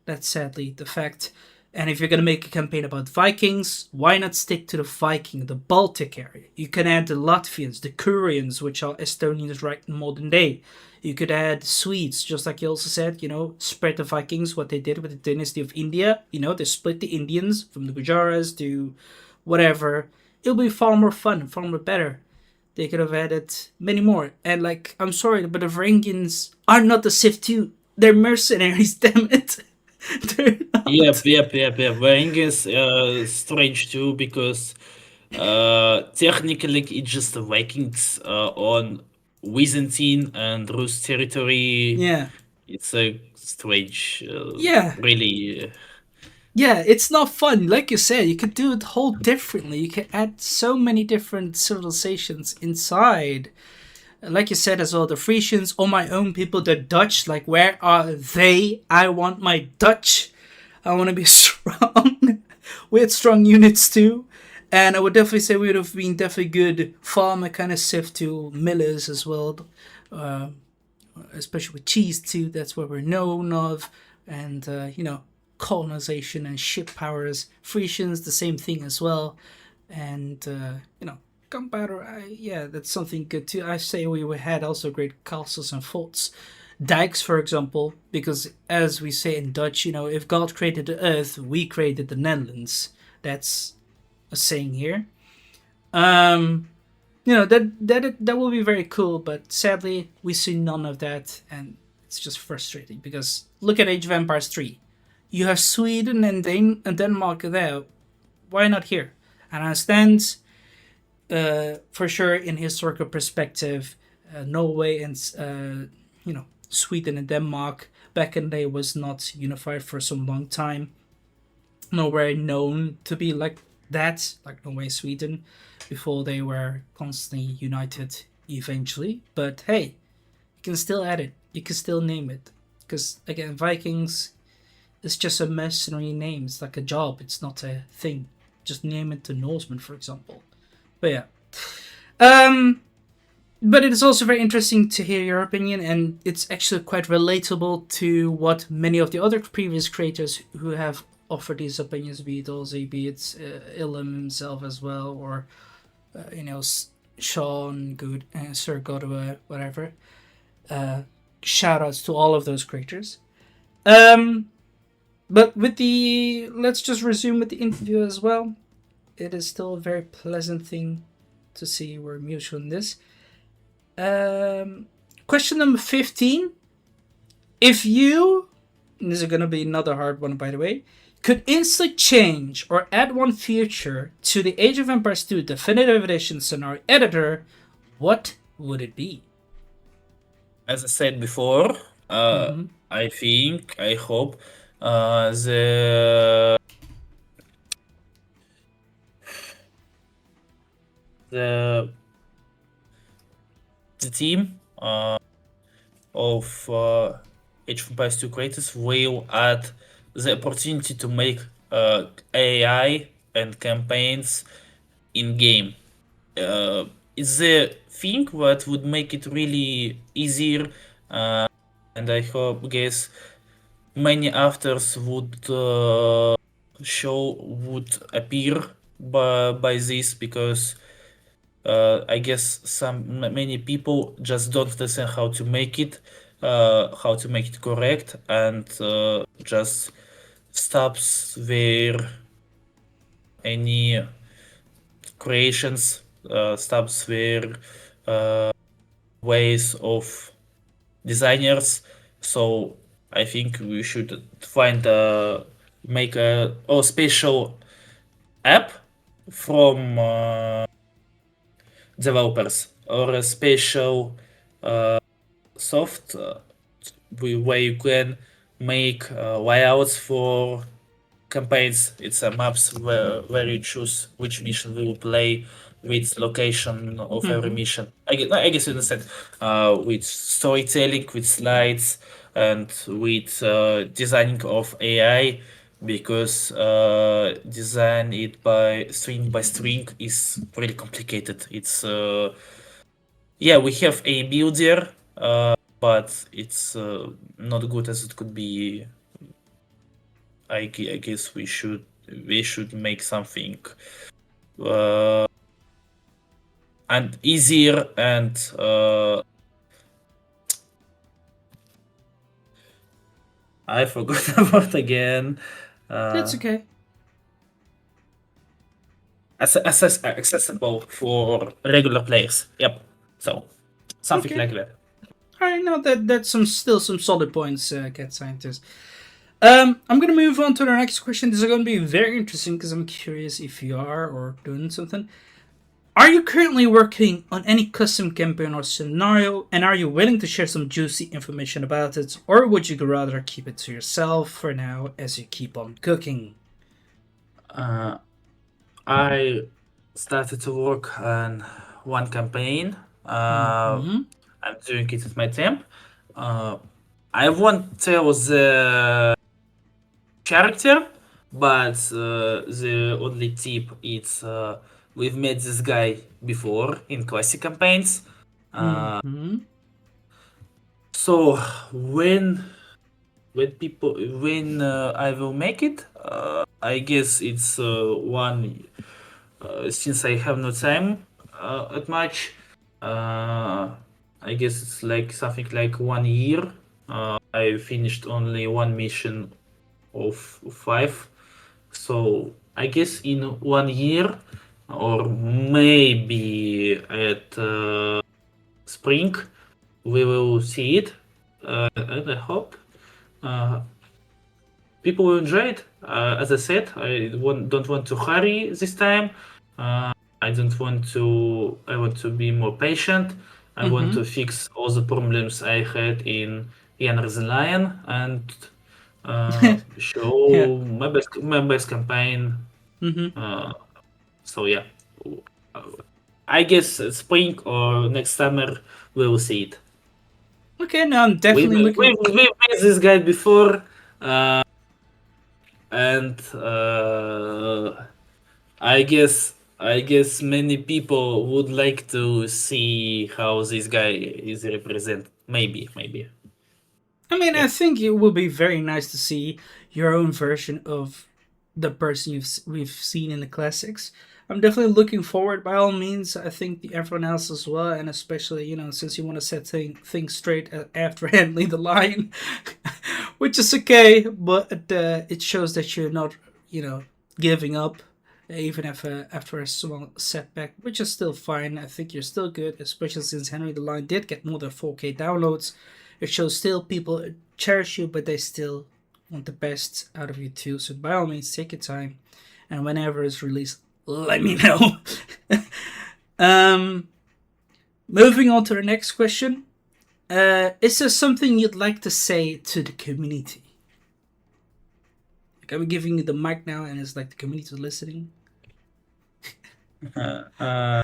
that's sadly the fact. And if you're going to make a campaign about Vikings, why not stick to the Baltic area? You can add the Latvians, the Kurians, which are Estonians right in modern day. You could add Swedes, just like you also said, spread the Vikings, what they did with the dynasty of India. They split the Indians from the Gujaras to whatever. It'll be far more fun, far more better. They could have added many more. And I'm sorry, but the Varangians are not the Civ 2. They're mercenaries, damn it. They're Yep, not. yep, yep, yep. Wearing is strange too because technically it's just the Vikings on Byzantine and Rus territory. Yeah. It's a strange, Yeah. really. Yeah, it's not fun. Like you said, you could do it whole differently. You could add so many different civilizations inside. Like you said as well, the Frisians or my own people, the Dutch, like where are they? I want my Dutch. I want to be strong. We had strong units too. And I would definitely say we would have been definitely good farmer kind of sift to millers as well. Uh, Especially with cheese too. That's what we're known of. And, colonization and ship powers. Frisians, the same thing as well. And, gunpowder, yeah, that's something good too. I say we had also great castles and forts. Dikes, for example, because as we say in Dutch, if God created the earth, we created the Netherlands. That's a saying here. Um, that will be very cool, but sadly we see none of that, and it's just frustrating because look at Age of Empires 3. You have Sweden and Denmark there. Why not here? And I understand, for sure, in historical perspective, Norway and Sweden and Denmark back in the day was not unified for some long time. Nowhere known to be like That's like Norway, Sweden, before they were constantly united eventually. But hey, you can still add it. You can still name it. Because again, Vikings is just a mercenary name. It's like a job. It's not a thing. Just name it to Norsemen, for example. But yeah. Um, but it is also very interesting to hear your opinion, and it's actually quite relatable to what many of the other previous creators who have offered these opinions, be it Ozzy, be it Ilum himself as well, or Sean, Good, Sir Godwa, whatever. Shout outs to all of those creators. Um, but with the let's just resume with the interview as well. It is still a very pleasant thing to see we're mutual in this. Question number 15. If you, and this is going to be another hard one, by the way, could instantly change or add one feature to the Age of Empires 2 Definitive Edition scenario editor, what would it be? As I said before, Mm-hmm. I hope, the the the team of Age of Empires 2 creators will add the opportunity to make AI and campaigns in game. It's the thing that would make it really easier, and I hope guess many authors would appear by this because I guess many people just don't understand how to make it correct, and just stops their any creations, stops their ways of designers. So I think we should find make a special app from developers or a special soft where you can make layouts for campaigns. It's a maps where you choose which mission we will play, with location of every Mm-hmm. mission. I guess you understand. With storytelling, with slides, and with designing of AI, because design it by string is pretty complicated. It's yeah, we have a builder, but it's not good as it could be. I guess we should make something uh, and easier and I forgot about again. That's Uh, okay. accessible for regular players. Yep. So something Okay. like that. All right, no, that's still some solid points, Cat Scientist. I'm gonna move on to the next question. This is gonna be very interesting because I'm curious if you are or doing something. Are you currently working on any custom campaign or scenario, and are you willing to share some juicy information about it, or would you rather keep it to yourself for now as you keep on cooking? Uh, I started to work on one campaign. Mm-hmm. I'm doing it at my temp. Uh, I won't tell the character, but the only tip is we've met this guy before in classic campaigns. Uh, Mm-hmm. so when when I will make it, I guess it's one since I have no time at much. Uh, I guess it's like something like 1 year. I finished only one mission of 5. So I guess in 1 year, or maybe at spring, we will see it. And I hope uh, people will enjoy it. As I said, don't want to hurry this time. I don't want to. I want to be more patient. I want Mm-hmm. to fix all the problems I had in Jan the Lion and Yeah. show my best campaign. Mm-hmm. Uh, So yeah, I guess spring or next summer we will see it. Okay, now I'm We've definitely looking. made this guide before, and I guess many people would like to see how this guy is represented. Maybe. I mean, I Yeah. think it will be very nice to see your own version of the person we've seen in the classics. I'm definitely looking forward. By all means, I think everyone else as well, and especially since you want to set things straight after handling the line, which is okay, but it shows that you're not giving up, even if after a small setback, which is still fine. I think you're still good, especially since Henry the Lion did get more than 4K downloads. It shows still people cherish you, but they still want the best out of you too. So by all means, take your time, and whenever it's released, let me know. um, moving on to the next question. Is there something you'd like to say to the community? Like I'm giving you the mic now, and it's like the community is listening. Uh,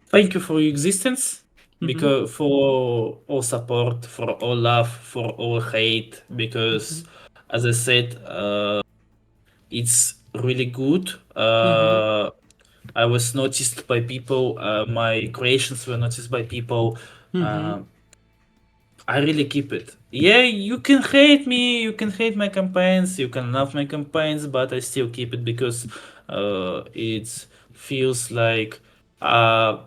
Thank you for your existence, Mm-hmm. because for all support, for all love, for all hate. Mm-hmm. Because, as I said, it's really good. Mm-hmm. I was noticed by people. My creations were noticed by people. Mm-hmm. Uh, I really keep it. Yeah, you can hate me, you can hate my campaigns, you can love my campaigns, but I still keep it because it feels like uh,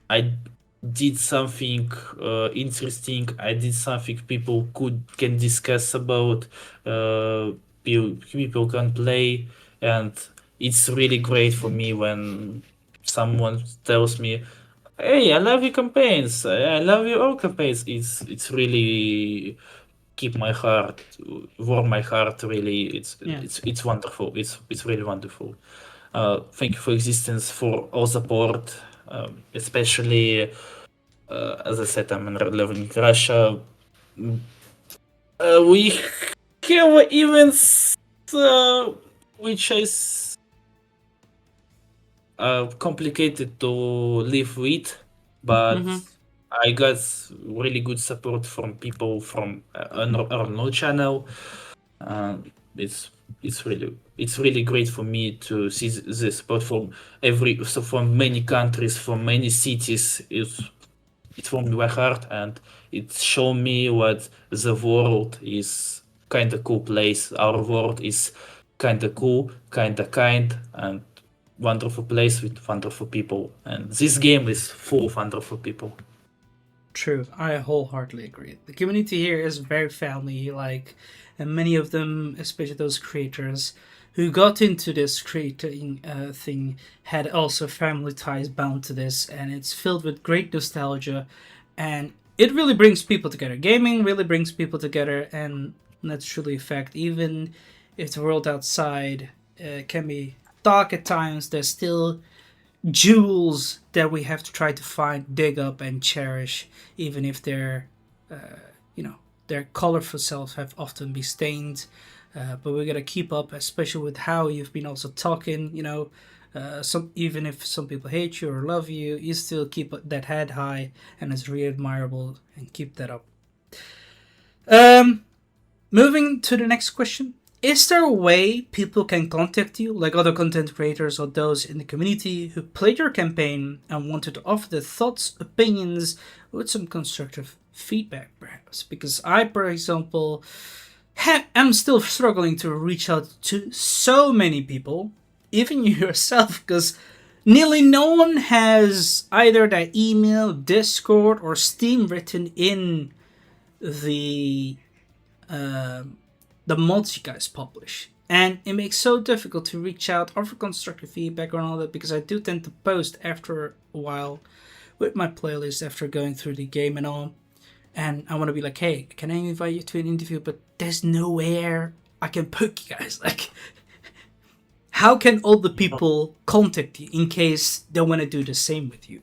I did something interesting. I did something people can discuss about. People can play, and it's really great for me when someone tells me, "Hey, I love your campaigns. I love your all campaigns." It's really keep my heart, warm my heart. Really, Yeah. it's wonderful. It's really wonderful. Thank you for existence, for all support, especially as I said, I'm living in Russia. We have events which is complicated to live with, but Mm-hmm. I got really good support from people from our no channel. Uh, it's it's really great for me to see the support from from many countries, from many cities. It warmed my heart, and it showed me what the world is kind of cool place. Our world is kind of cool, kind of kind, and wonderful place with wonderful people. And this game is full of wonderful people. True, I wholeheartedly agree. The community here is very family like, and many of them, especially those creators who got into this creating thing, had also family ties bound to this, and it's filled with great nostalgia, and it really brings people together. Gaming really brings people together, and that's truly a fact. Even if the world outside can be dark at times, there's still jewels that we have to try to find, dig up, and cherish, even if you know, their colorful selves have often been stained. But we gotta keep up, especially with how you've been also talking. Some even if some people hate you or love you, you still keep that head high, and it's really admirable. And keep that up. Um, Moving to the next question. Is there a way people can contact you, like other content creators or those in the community who played your campaign and wanted to offer their thoughts, opinions, with some constructive feedback, perhaps? Because I, for example, am still struggling to reach out to so many people, even you yourself, because nearly no one has either their email, Discord, or Steam written in the the mods you guys publish. And it makes so difficult to reach out, offer constructive feedback and all that, because I do tend to post after a while with my playlist after going through the game and all. And I want to be like, hey, can I invite you to an interview? But there's nowhere I can poke you guys. Like, how can all the people contact you in case they want to do the same with you?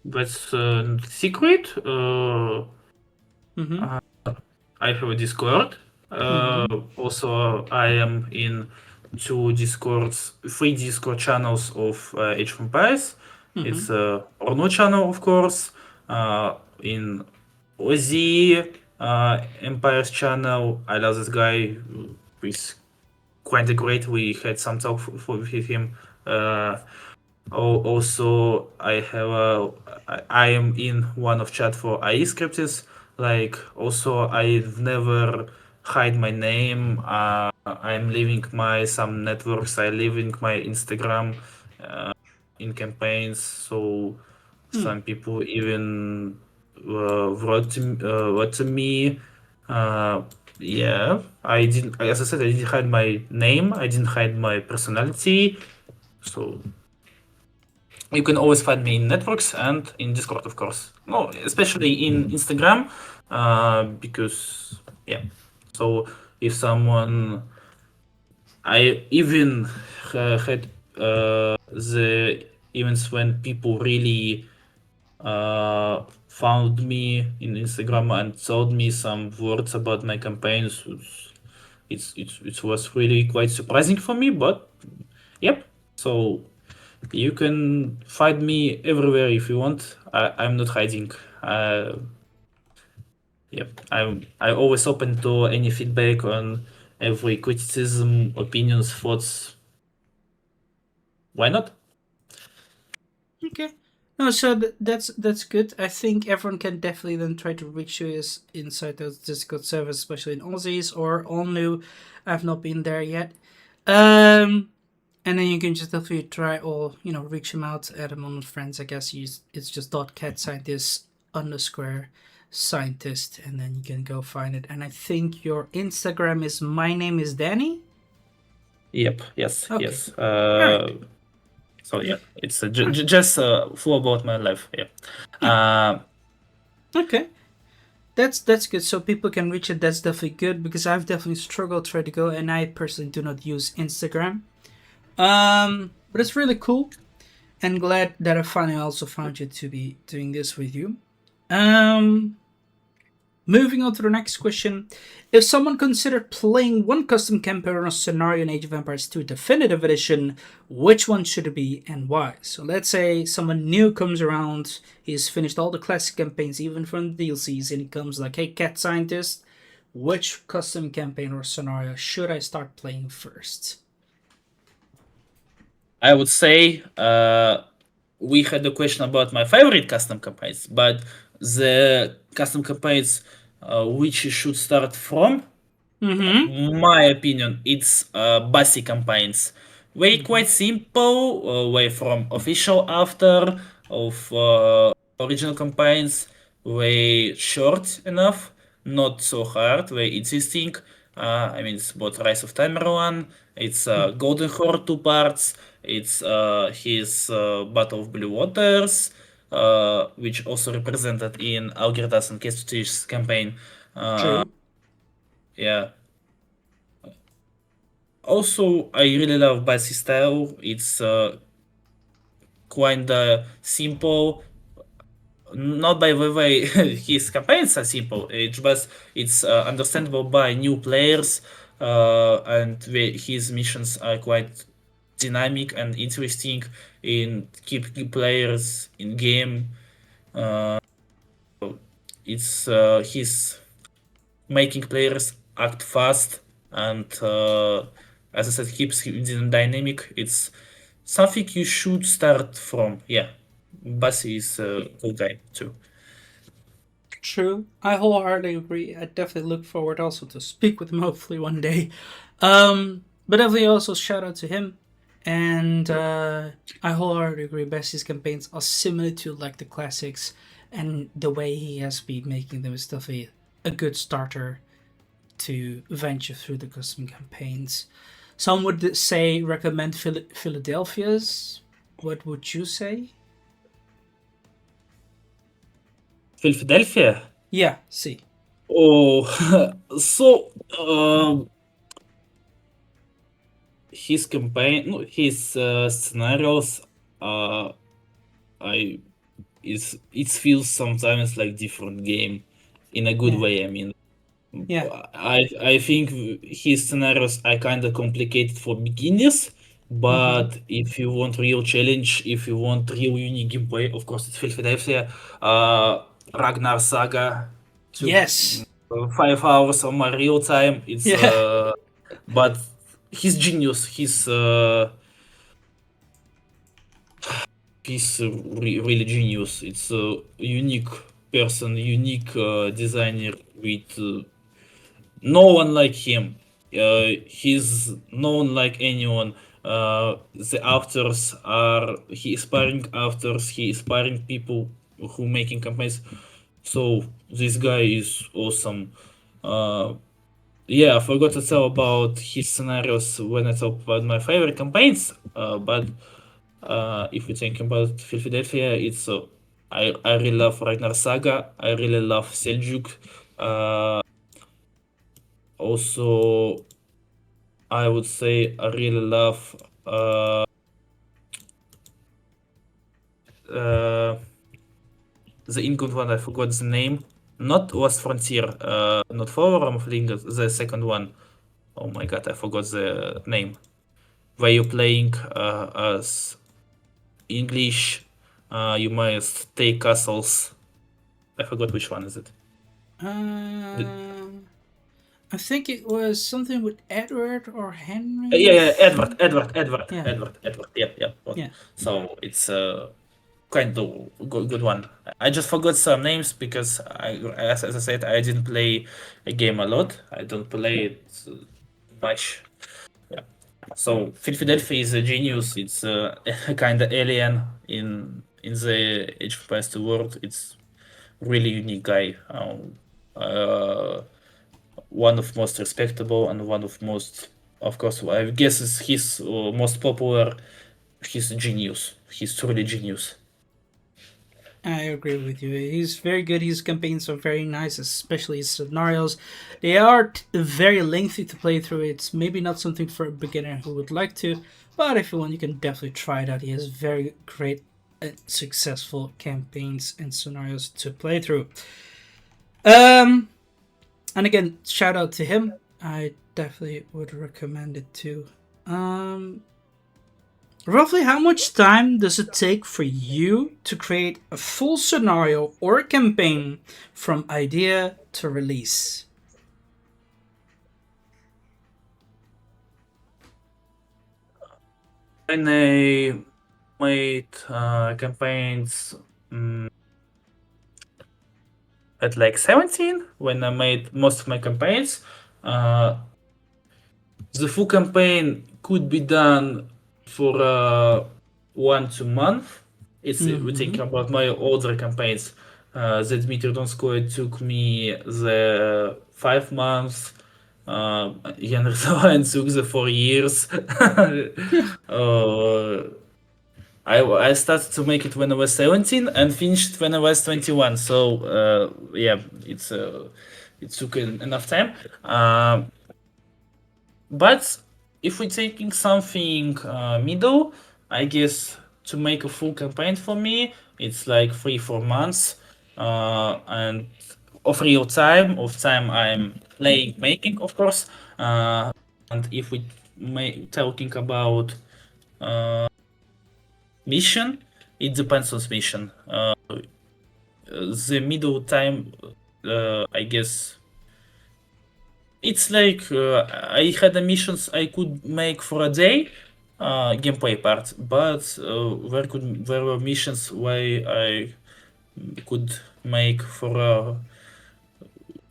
That's secret. Mm-hmm. I have a Discord. Mm-hmm. Also, I am in three Discord channels of Age of Empires. Mm-hmm. It's Orno channel, of course, in Ozzy Empire's channel. I love this guy. He's quite great. We had some talk with him. Also, I am in one of chat for AI scripts. Like, also, I've never hide my name. I'm leaving my some networks. I leaving my Instagram in campaigns. So some people even wrote to me. Uh, yeah, I didn't. As I said, I didn't hide my name. I didn't hide my personality. So you can always find me in networks and in Discord, of course. No, especially in Instagram, because yeah. So if someone, I even had the events when people really found me in Instagram and told me some words about my campaigns. It was really quite surprising for me, but yep. So you can find me everywhere if you want. I'm not hiding. Yep. I always open to any feedback on every criticism, opinions, thoughts. Why not? Okay. No, so that's good. I think everyone can definitely then try to reach you is inside those Discord servers, especially in Aussies or all new. I've not been there yet. And then you can just definitely try or reach him out, add him on with friends. I guess it's just .catscientist underscore scientist, and then you can go find it. And I think your Instagram is my name is Danny. Yep. Yes. Okay. Yes. All right. So yeah, it's just full about my life. Yeah. Okay. That's good. So people can reach it. That's definitely good because I've definitely struggled trying to go, and I personally do not use Instagram. But it's really cool, and glad that I finally also found you to be doing this with you. Um, Moving on to the next question. If someone considered playing one custom campaign or scenario in Age of Empires 2 Definitive Edition, which one should it be and why? So let's say someone new comes around, he's finished all the classic campaigns, even from the DLCs, and he comes like, hey, Cat Scientist, which custom campaign or scenario should I start playing first? I would say we had a question about my favorite custom campaigns, but the custom campaigns which you should start from, my opinion, it's basic campaigns. Way quite simple, way from official after of original campaigns, way short enough, not so hard, way existing. I mean, it's about Rise of Tamerlan, it's Golden Horde 2 parts, it's his Battle of Blue Waters, which also represented in Algirdas and Kestuti's campaign. True. Yeah. Also, I really love Basi style. It's kinda simple. Not by the way his campaigns are simple. It's understandable by new players, and his missions are quite dynamic and interesting in keep players in game. It's his making players act fast and as I said keeps them dynamic. It's something you should start from. Yeah, Bassi is a good guy too. True. I wholeheartedly agree. I definitely look forward also to speak with him hopefully one day. But definitely also shout out to him. And I wholeheartedly agree. Bessie's campaigns are similar to like the classics, and the way he has been making them is definitely a good starter to venture through the custom campaigns. Some would say recommend Philadelphia's. What would you say? Philadelphia. Yeah, see. Oh, so his campaign, no, his scenarios, I it feels sometimes like different game, in a good Yeah. way. I mean, Yeah. I think his scenarios are kind of complicated for beginners, Mm-hmm. but if you want real challenge, if you want real unique gameplay, of course it's Philadelphia. Ragnar Saga took Yes. 5 hours of my real time. It's Yeah. but he's genius. He's really genius. It's a unique person, unique designer with no one like him. He's known like anyone. The actors are he inspiring actors. He inspiring people who making campaigns. So this guy is awesome. Uh, yeah, I forgot to tell about his scenarios when I talk about my favorite campaigns. But if we think about Philadelphia, it's I really love Ragnar Saga. I really love Seljuk. Also, I would say I really love uh, the England one. I forgot the name. Not Lost Frontier. Not Forum of Lingard. The second one. Oh my god, I forgot the name. Where you're playing as English. You must take castles. I forgot which one is it. The- Um, I think it was something with Edward or yeah, Henry. yeah, Yeah. Edward. Yeah, yeah. Yeah. So it's kind of good one. I just forgot some names because as I said, I didn't play a game a lot. I don't play it much. Yeah. So Philadelphia is a genius. It's a kind of alien in the Age of Empires 2 world. It's really unique guy. One of most respectable and one of most, of course, I guess is his most popular. He's a genius. He's truly genius. I agree with you. He's very good. His campaigns are very nice, especially his scenarios. They are very lengthy to play through. It's maybe not something for a beginner who would like to, but if you want, you can definitely try it out. He has very great and successful campaigns and scenarios to play through. Um, and again, shout out to him. I definitely would recommend it too. Um, Roughly how much time does it take for you to create a full scenario or campaign from idea to release? And I made campaigns at like 17 when I made most of my campaigns. Uh, the full campaign could be done for 1 2 month. It's we think Mm-hmm. about my older campaigns. The Dmitry Donskoy took me the 5 months. Jan Rizalain took the 4 years. uh, I started to make it when I was 17 and finished when I was 21. So yeah, it took enough time. But if we're taking something middle, I guess to make a full campaign for me, it's like 3 4 months, and of real time, of time I'm playing, making, of course. And if we talking about mission, it depends on mission. The middle time, I guess it's like I had a missions I could make for a day, gameplay part, but there were missions where I could make for a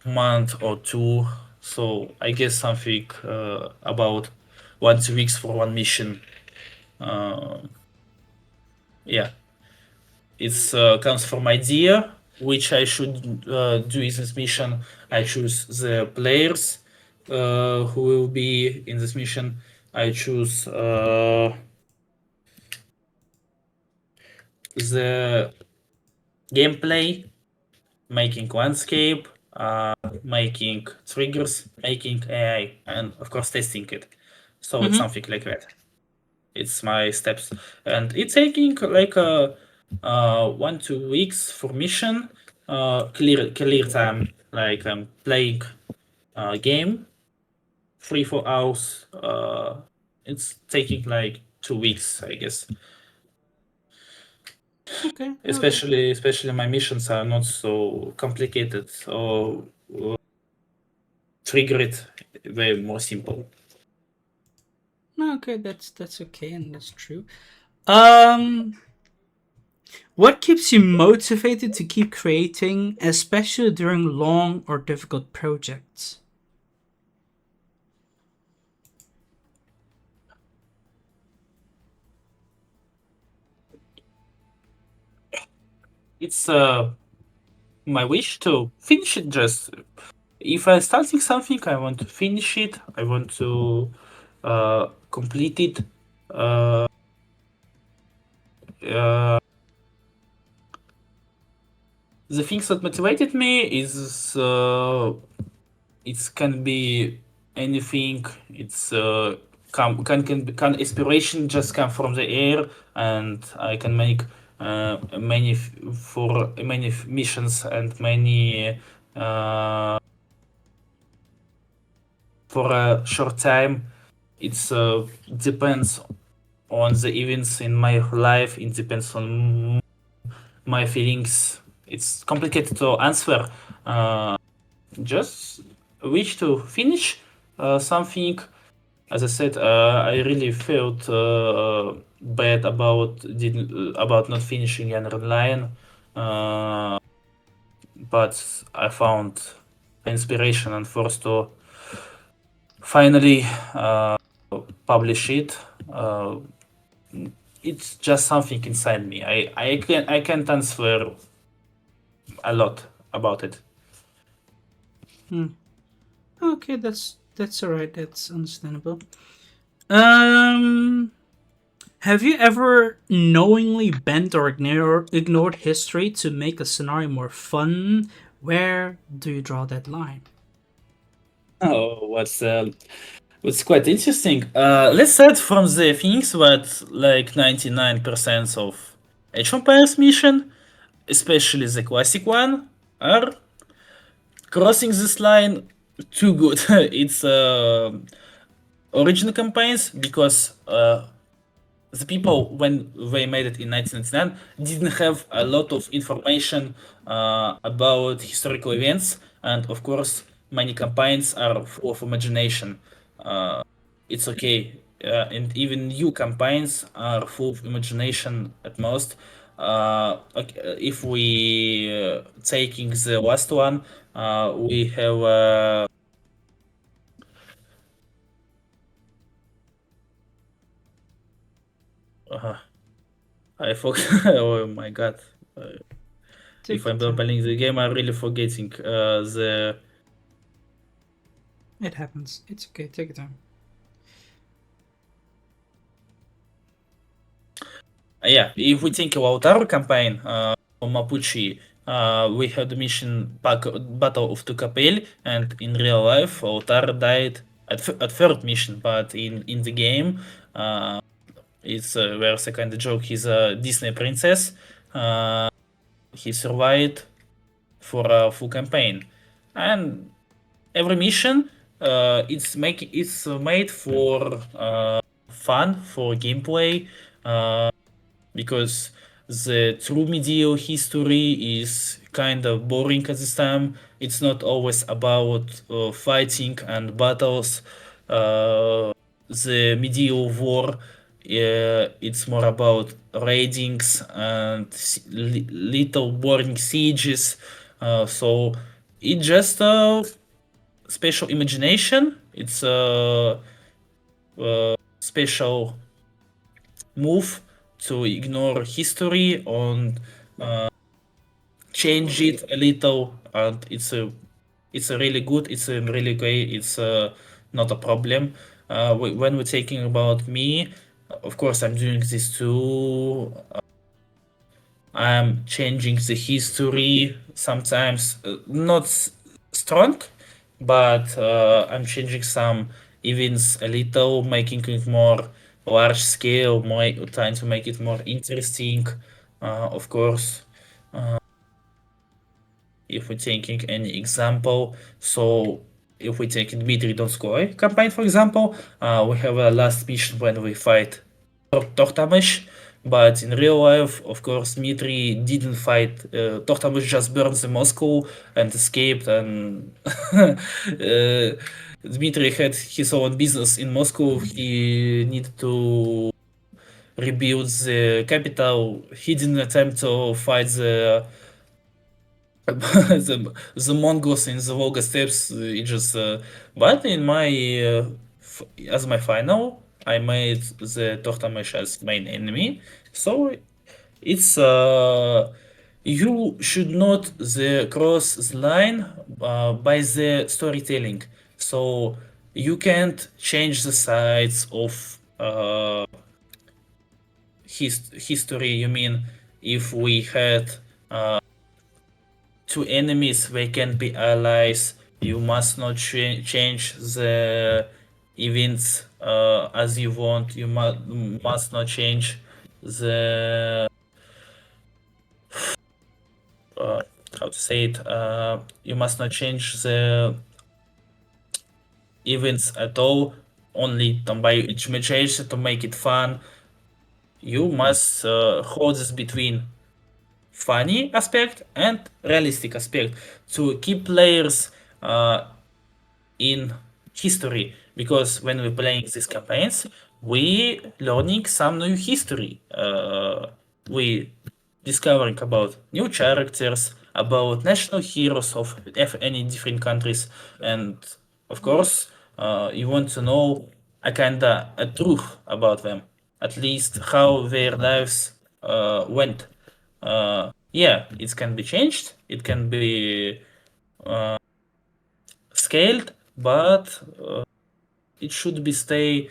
month or two. So I guess something about 1 2 weeks for one mission. Uh, yeah. It's comes from idea which I should do in this mission. I choose the players who will be in this mission. I choose the gameplay, making landscape, making triggers, making AI, and of course testing it. So it's Mm-hmm. something like that. It's my steps, and it's taking like 1 2 weeks for mission. Clear time, like I'm playing game, 3 4 hours. It's taking like 2 weeks, I guess. Okay, no, that Especially my missions are not so complicated or trigger it way more simple. no, okay, that's okay, and that's true. Um, what keeps you motivated to keep creating, especially during long or difficult projects? It's my wish to finish it. Just if I'm starting something, I want to finish it. I want to complete it. Uh, uh, the things that motivated me is it can be anything. It's can inspiration just come from the air, and I can make for many missions and many for a short time. It's depends on the events in my life. It depends on my feelings. It's complicated to answer. Just wish to finish something. As I said, I really felt bad about not finishing an online, but I found inspiration and force to finally publish it. It's just something inside me. I can't answer a lot about it. Hmm. Okay, that's alright. That's understandable. Um, have you ever knowingly bent or ignored history to make a scenario more fun? Where do you draw that line? Oh, what's quite interesting. Let's start from the things that like 99% of Age of Empires mission, especially the classic one, are crossing this line too good. It's original campaigns because the people when they made it in 1999 didn't have a lot of information about historical events, and of course many campaigns are full of imagination. It's okay, and even new campaigns are full of imagination at most. Okay, if we taking the last one, we have uh, I forgot. Oh my god. Uh, if Take your I'm time. playing the game, I'm really forgetting the. It happens. It's okay. Take your time. Yeah, if we think about our campaign for Mapuche, we had the mission Battle of Tucapel, and in real life, Outar died at third mission, but in the game, it's there's a kind of joke. He's a Disney princess. He survived for a full campaign, and every mission it's made for fun, for gameplay, because the true medieval history is kind of boring at this time. It's not always about fighting and battles. The medieval war, it's more about raidings and little boring sieges. So it's just special imagination. It's a, special move to ignore history and change it a little, and it's a really good. It's a really great. It's not a problem. When we're talking about me, of course, I'm doing this too. I'm changing the history sometimes, not strong, but I'm changing some events a little, making it more large scale, more trying to make it more interesting. Of course, if we're taking any example, so if we take Dmitry Donskoy campaign, for example, we have a last mission when we fight Tortamish, but in real life, of course, Dmitry didn't fight. Tortamish just burned the Moscow and escaped, and Dmitry had his own business in Moscow. He needed to rebuild the capital. He didn't attempt to fight the Mongols in the Volga steppes. It just but in my as my final, I made the Tohtamesh as main enemy. So it's you should not cross the line by the storytelling. So you can't change the sides of history. You mean if we had two enemies, they can be allies. You must not change the events as you want. You must not change the how to say it. You must not change the events at all. Only by change to make it fun. You must hold this between funny aspect and realistic aspect to keep players in history, because when we're playing these campaigns we learning some new history, we discovering about new characters, about national heroes of any different countries, and of course you want to know a truth about them, at least how their lives went. Yeah, it can be changed, it can be scaled, but it should be stay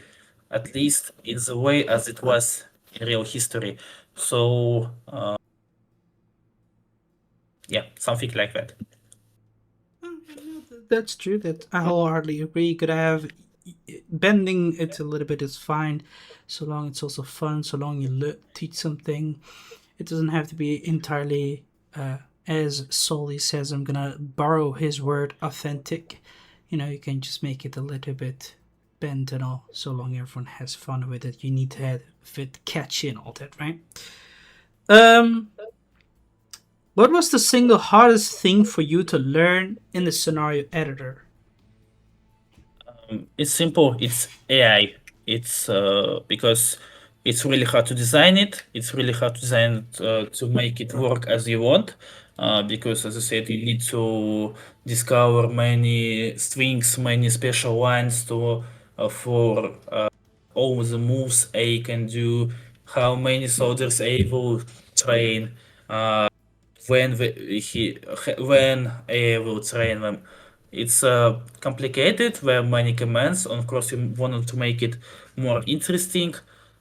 at least in the way as it was in real history. So yeah, something like that. That's true. That I wholeheartedly agree. You could have bending it a little bit is fine, so long it's also fun. So long you teach something, it doesn't have to be entirely, as Sully says. I'm gonna borrow his word, authentic. You can just make it a little bit bent and all. So long everyone has fun with it. You need to have it catchy and all that, right? Um, what was the single hardest thing for you to learn in the scenario editor? It's simple. It's AI. It's because it's really hard to design it. It's really hard to design it to make it work as you want. Because as I said, you need to discover many strings, many special lines to for all the moves A can do, how many soldiers A will train, when when AI will train them. It's complicated. There are many commands. Of course, you wanted to make it more interesting.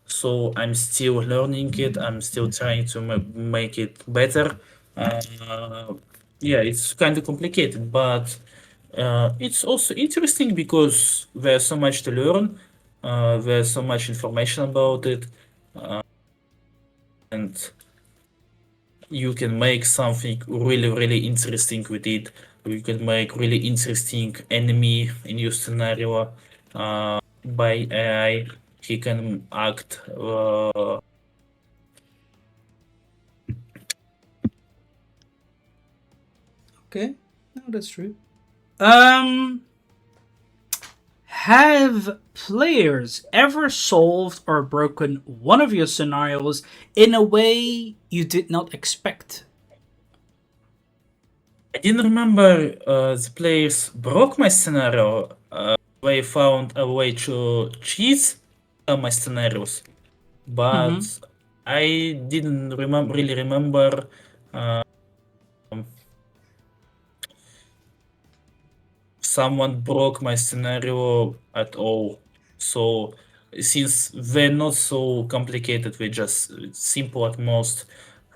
So I'm still learning it. I'm still trying to make it better. Yeah, it's kind of complicated, but it's also interesting because there's so much to learn. There's so much information about it, and you can make something really, really interesting with it. You can make really interesting enemy in your scenario by AI. He can act. Okay, no, that's true. Um, have players ever solved or broken one of your scenarios in a way you did not expect? I didn't remember the players broke my scenario. They found a way to cheat my scenarios, but Mm-hmm. I didn't really remember someone broke my scenario at all. So since they're not so complicated, they're just simple at most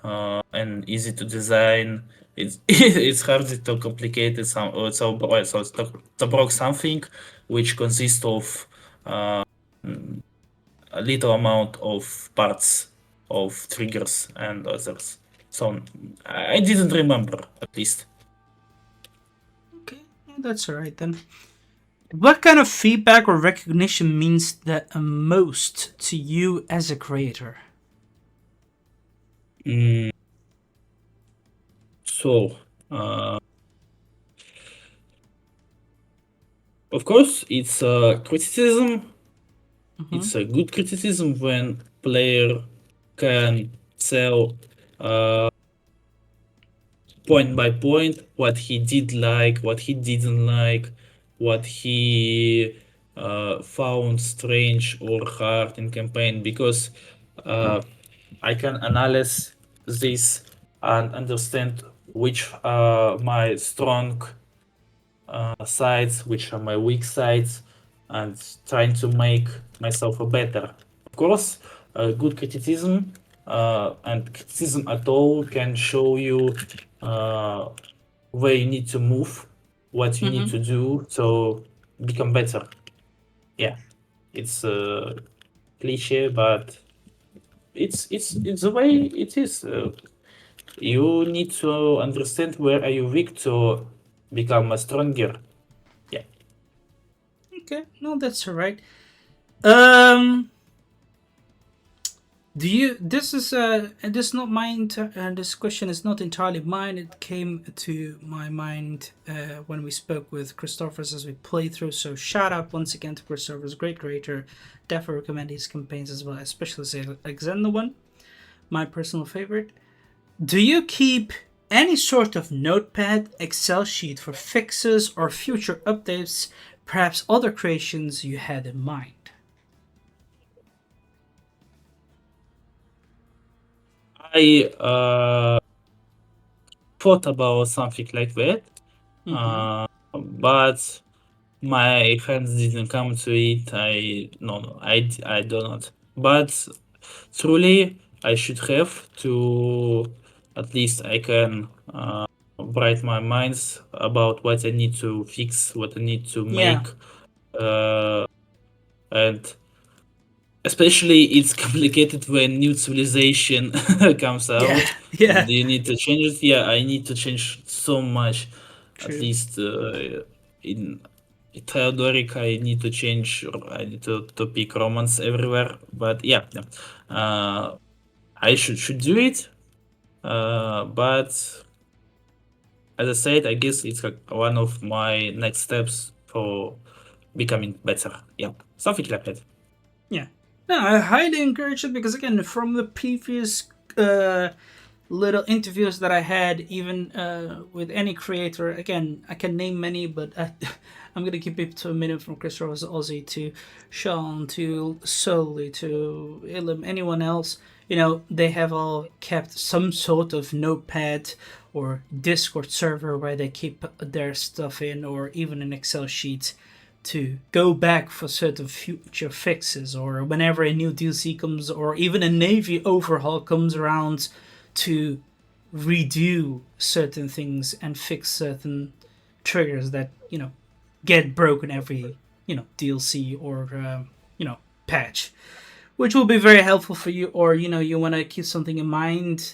and easy to design. It's it's hard to complicate it. To broke something which consists of a little amount of parts of triggers and others. So I didn't remember at least. Okay, yeah, that's all right then. What kind of feedback or recognition means the most to you as a creator? Mm, so, uh, of course, it's criticism. Mm-hmm. It's a good criticism when player can tell point by point what he did like, what he didn't like, what he found strange or hard in campaign, because uh, I can analyze this and understand which are my strong sides, which are my weak sides, and trying to make myself a better. Of course, good criticism and criticism at all can show you uh, where you need to move, what you need Mm-hmm. to do to become better. Yeah, it's a cliche, but it's the way it is. You need to understand where are you weak to become a stronger. Yeah. Okay, no, that's all right. Um, Do you? This is this not mine. This question is not entirely mine. It came to my mind when we spoke with Christophers as we played through. So shout out once again to Christophers, great creator. Definitely recommend his campaigns as well, especially the Alexander one, my personal favorite. Do you keep any sort of notepad, Excel sheet for fixes or future updates? Perhaps other creations you had in mind. I thought about something like that, Mm-hmm. but my hands didn't come to it. I no no I do not. But truly, I should have to at least I can bright my minds about what I need to fix, what I need to Yeah. make, and especially it's complicated when new civilization comes Yeah. out Yeah. and you need to change it. Yeah, I need to change so much. At True. least in Theodoric, I need to change, or I need to pick Romans everywhere. But yeah, yeah. I should do it. But as I said, I guess it's like one of my next steps for becoming better. Yeah, something like that. Yeah. No, I highly encourage it because again, from the previous uh, little interviews that I had, even with any creator, again, I can name many, but I'm gonna keep it to a minute from Chris Rose, Ozzy to Sean to Soli to Ilum, anyone else. You know, they have all kept some sort of notepad or Discord server where they keep their stuff in, or even an Excel sheet to go back for certain future fixes, or whenever a new DLC comes, or even a Navy overhaul comes around to redo certain things and fix certain triggers that, you know, get broken every, you know, DLC or, you know, patch, which will be very helpful for you, or, you know, you want to keep something in mind.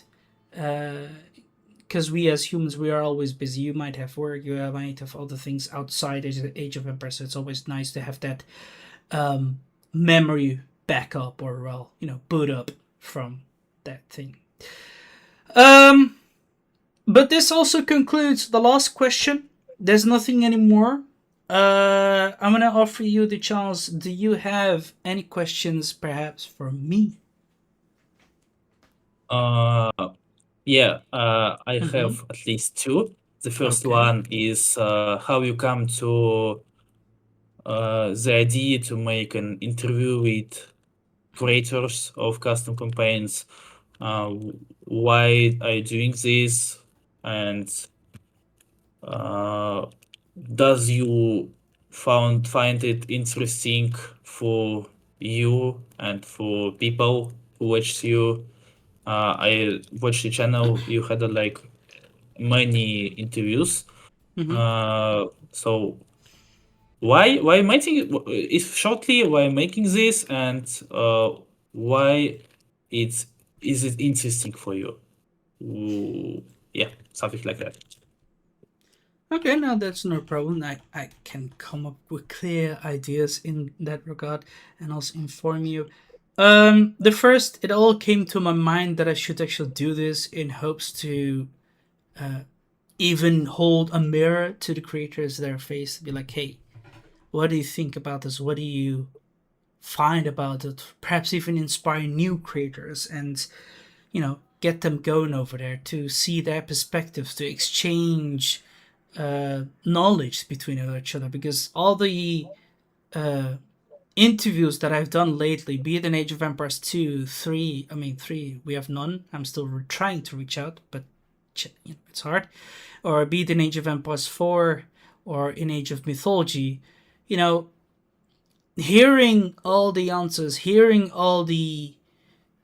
Because we as humans, we are always busy. You might have work, you might have other things outside Age of Empires. So it's always nice to have that memory backup, or, well, you know, boot up from that thing. Um, but this also concludes the last question. There's nothing anymore. I'm gonna offer you the chance. Do you have any questions, perhaps, for me? Uh, Yeah, I Mm-hmm. have at least two. The first Okay. one is how you come to the idea to make an interview with creators of custom campaigns. Why are you doing this? And uh, does you find it interesting for you and for people who watch you? I watched the channel. You had like many interviews. Mm-hmm. So why making if shortly why making this, and why it's is it interesting for you? Ooh, yeah, something like that. Okay, now that's no problem. I can come up with clear ideas in that regard and also inform you. The first, it all came to my mind that I should actually do this in hopes to even hold a mirror to the creators their face to be like, hey, what do you think about this? What do you find about it? Perhaps even inspire new creators and, get them going over there to see their perspectives, to exchange knowledge between each other. Because all the uh, interviews that I've done lately, be it in Age of Empires 2, 3, I mean, 3, we have none. I'm still trying to reach out, but it's hard. Or be it in Age of Empires 4 or in Age of Mythology, you know, hearing all the answers, hearing all the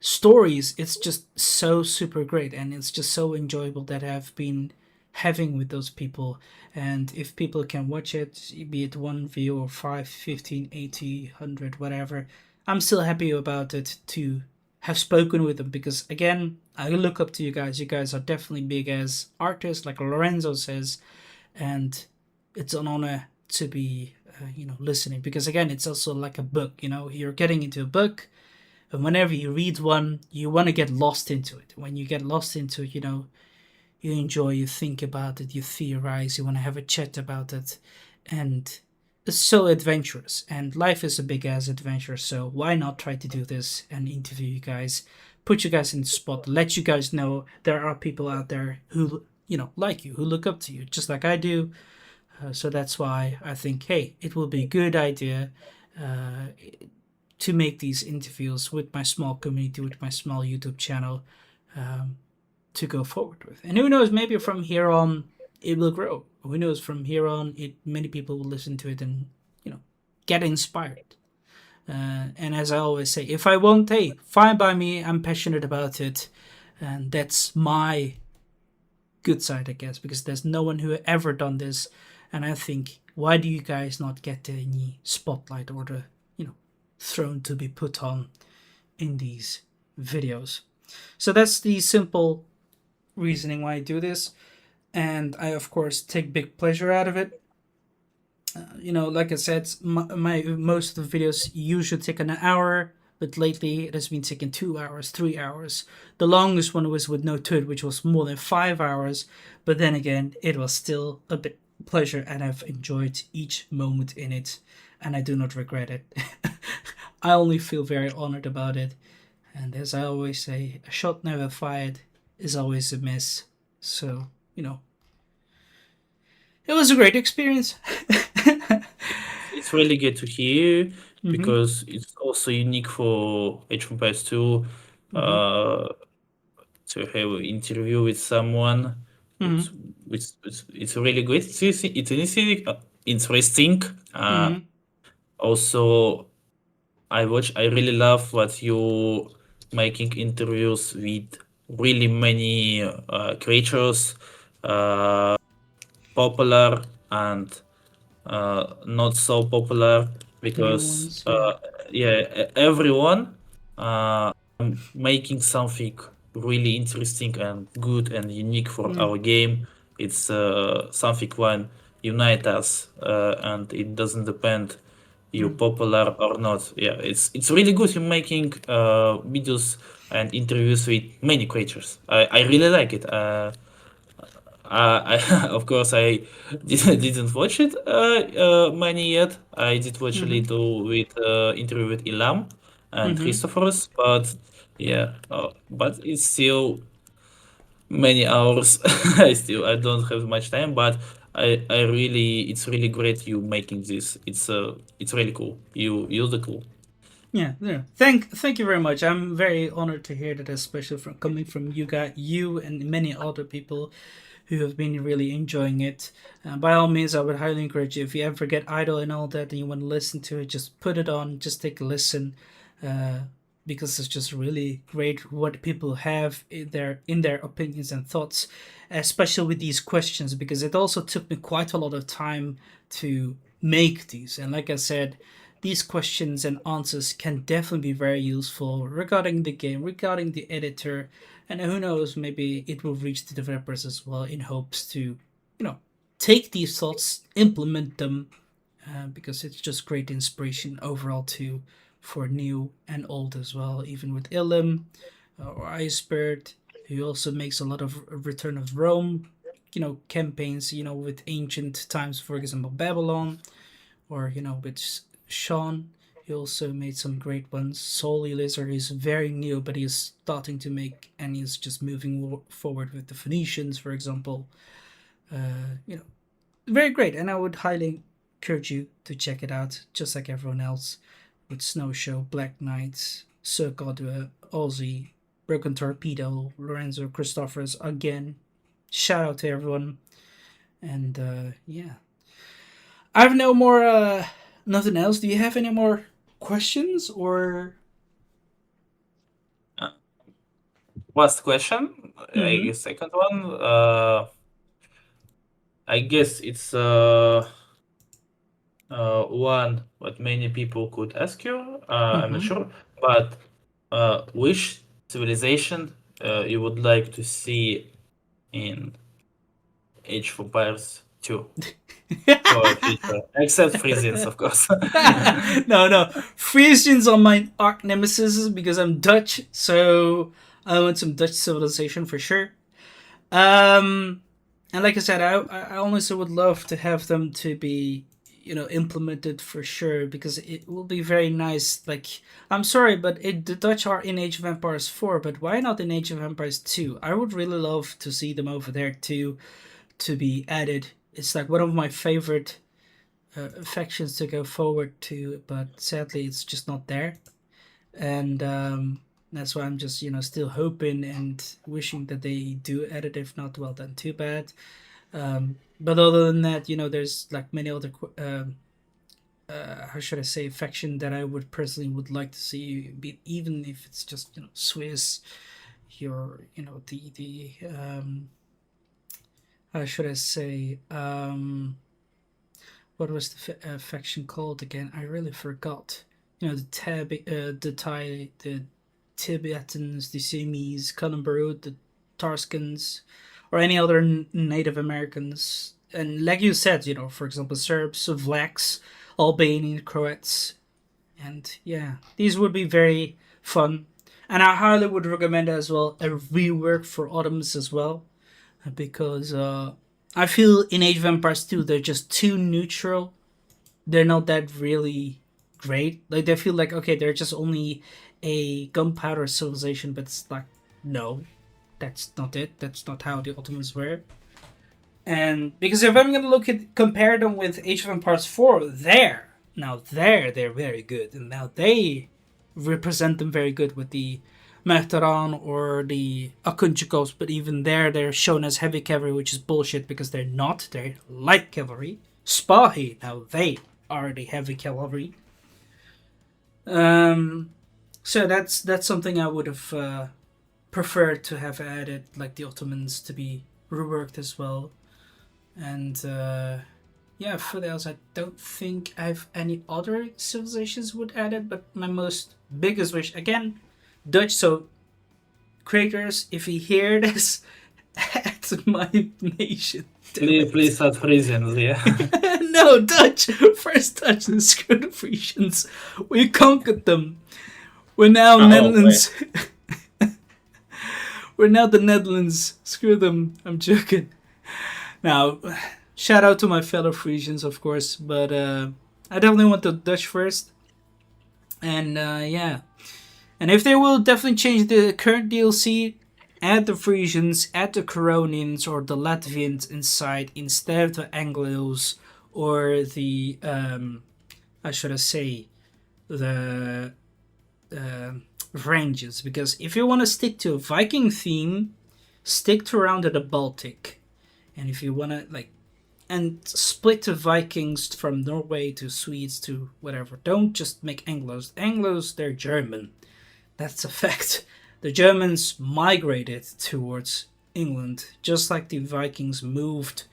stories, it's just so super great and it's just so enjoyable that I've been having with those people. And if people can watch it, be it one view or 5, 15, 80, 100, whatever, I'm still happy about it to have spoken with them because, again, I look up to you guys. You guys are definitely big as artists, like Lorenzo says, and it's an honor to be, listening because, again, it's also like a book. You're getting into a book, and whenever you read one, you want to get lost into it. When you get lost into it, you enjoy, you think about it, you theorize, you want to have a chat about it, and it's so adventurous. And life is a big ass adventure, so why not try to do this and interview you guys, put you guys in the spot, let you guys know there are people out there who like you, who look up to you, just like I do. So that's why I think, hey, it will be a good idea uh, to make these interviews with my small community, with my small YouTube channel, um, to go forward with. And who knows, maybe from here on it will grow. Who knows, from here on many people will listen to it and get inspired. And as I always say, if I won't, hey, fine by me. I'm passionate about it, and that's my good side, I guess, because there's no one who ever done this. And I think, why do you guys not get any spotlight or the throne to be put on in these videos? So that's the simple reasoning why I do this, and I of course take big pleasure out of it. Like I said, my most of the videos usually take an hour, but lately it has been taking 2 hours, 3 hours. The longest one was with No Tud, which was more than 5 hours. But then again, it was still a bit pleasure, and I've enjoyed each moment in it, and I do not regret it. I only feel very honored about it. And as I always say, a shot never fired is always a miss. So, it was a great experience. It's really good to hear Mm-hmm. because it's also unique for H1 2 Mm-hmm. uh, to have an interview with someone. Mm-hmm. It's really good. It's interesting. Mm-hmm. Also, I really love what you making interviews with really many creatures, popular and not so popular New because ones, yeah. yeah, everyone making something really interesting and good and unique for Yeah. our game. It's something when unite us and it doesn't depend you Mm. popular or not. Yeah, it's really good in making videos and interviews with many creatures. I really like it. Of course, I didn't watch it many yet. I did watch a Mm-hmm. little with interview with Ilham and Mm-hmm. Christophorus, but yeah, but it's still many hours. I don't have much time, but I really it's really great you making this. It's really cool. You the cool. Yeah, yeah. Thank you very much. I'm very honored to hear that, especially from coming from you and many other people who have been really enjoying it. By all means, I would highly encourage you, if you ever get idle and all that and you want to listen to it, just put it on, just take a listen, uh, because it's just really great what people have in their opinions and thoughts, especially with these questions, because it also took me quite a lot of time to make these. And like I said, these questions and answers can definitely be very useful regarding the game, regarding the editor, and who knows, maybe it will reach the developers as well in hopes to, take these thoughts, implement them, because it's just great inspiration overall too for new and old as well. Even with Ilum or Icebird, he also makes a lot of Return of Rome, campaigns, with ancient times, for example, Babylon, or with Sean. He also made some great ones. Soul Elixir is very new, but he's starting to make, and he's just moving forward with the Phoenicians, for example. Very great, and I would highly encourage you to check it out, just like everyone else, with Snow Show, Black Knights, Sir Godwin, Ozzy, Broken Torpedo, Lorenzo Christophers again. Shout out to everyone, and yeah, I have no more. Nothing else. Do you have any more questions or? Last question, Mm-hmm. a second one. I guess it's one what many people could ask you. I'm not Mm-hmm. sure, but which civilization you would like to see in Age of Empires 2 for future, except Frisians, of course. No. Frisians are my arch nemesis because I'm Dutch, so I want some Dutch civilization for sure. Um, and like I said, I honestly would love to have them to be, implemented for sure because it will be very nice. Like, I'm sorry, but the Dutch are in Age of Empires 4, but why not in Age of Empires 2? I would really love to see them over there too, to be added. It's like one of my favorite factions to go forward to, but sadly, it's just not there. And that's why I'm just still hoping and wishing that they do edit. If not, well then, too bad. But other than that, there's like many other how should I say faction that I would personally would like to see be, even if it's just Swiss, your the how should I say what was the faction called again? I really forgot. The Tibetans, the Simis, Kalimbaru, the Tarskans, or any other Native Americans. And like you said, for example, Serbs, Vlachs, Albanian, Croats, and yeah, these would be very fun. And I highly would recommend as well a rework for Autumns as well, because I feel in Age of Empires 2 they're just too neutral. They're not that really great. Like they feel like okay, they're just only a gunpowder civilization, but it's like no, that's not it. That's not how the Ottomans were. And because if I'm gonna look at compare them with Age of Empires 4, they're very good, and now they represent them very good with the Mehtaran or the Akunchikos, but even there they're shown as heavy cavalry, which is bullshit because they're not. They're light cavalry. Spahi, now they are the heavy cavalry. Um, so that's something I would have preferred to have added, like the Ottomans to be reworked as well. And yeah, for else, I don't think I have any other civilizations would add it. But my most biggest wish again, Dutch. So creators, if you hear this, add my nation. Please add Frisians, yeah. No, Dutch. First Dutch and screw the Frisians. We conquered them. We're now Netherlands. We're now the Netherlands. Screw them. I'm joking. Now, shout out to my fellow Frisians, of course, but I definitely want the Dutch first. And yeah. And if they will definitely change the current DLC, add the Frisians, add the Coronians or the Latvians inside instead of the Anglos or the, how should I say, the ranges. Because if you want to stick to a Viking theme, stick to around the Baltic. And if you want to, like, and split the Vikings from Norway to Swedes to whatever, don't just make Anglos. Anglos, they're German. That's a fact. The Germans migrated towards England, just like the Vikings moved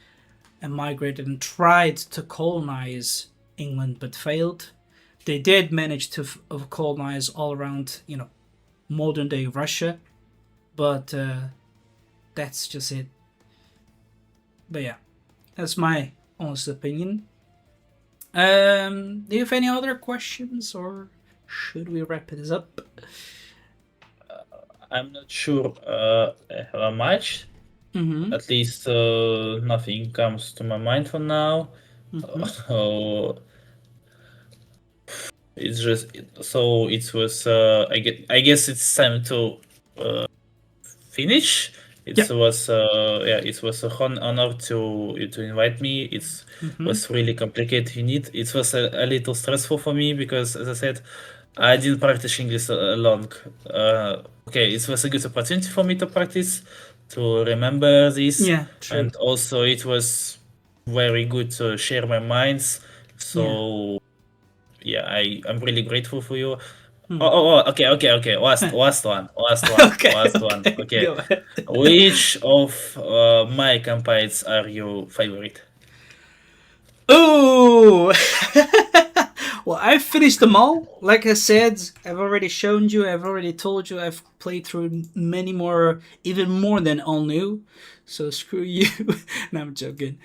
and migrated and tried to colonize England but failed. They did manage to colonize all around, modern day Russia, but that's just it. But yeah, That's my honest opinion. Do you have any other questions, or should we wrap this up? I'm not sure how much. Mm-hmm. At least nothing comes to my mind for now. Mm-hmm. It's just so it was. I guess it's time to finish. It Yeah. was it was a honor to invite me. It Mm-hmm. was really complicated. It was a little stressful for me because, as I said, I didn't practice English long. Okay, it was a good opportunity for me to practice, to remember this, Yeah. True. and also it was very good to share my minds. Yeah. So yeah, I'm really grateful for you. Hmm. Okay. Last Okay. one. Okay. Okay, Go ahead. which of my campaigns are your favorite? Oh. Well, I've finished them all. Like I said, I've already shown you. I've already told you. I've played through many more, even more than all new. So screw you. No, I'm joking.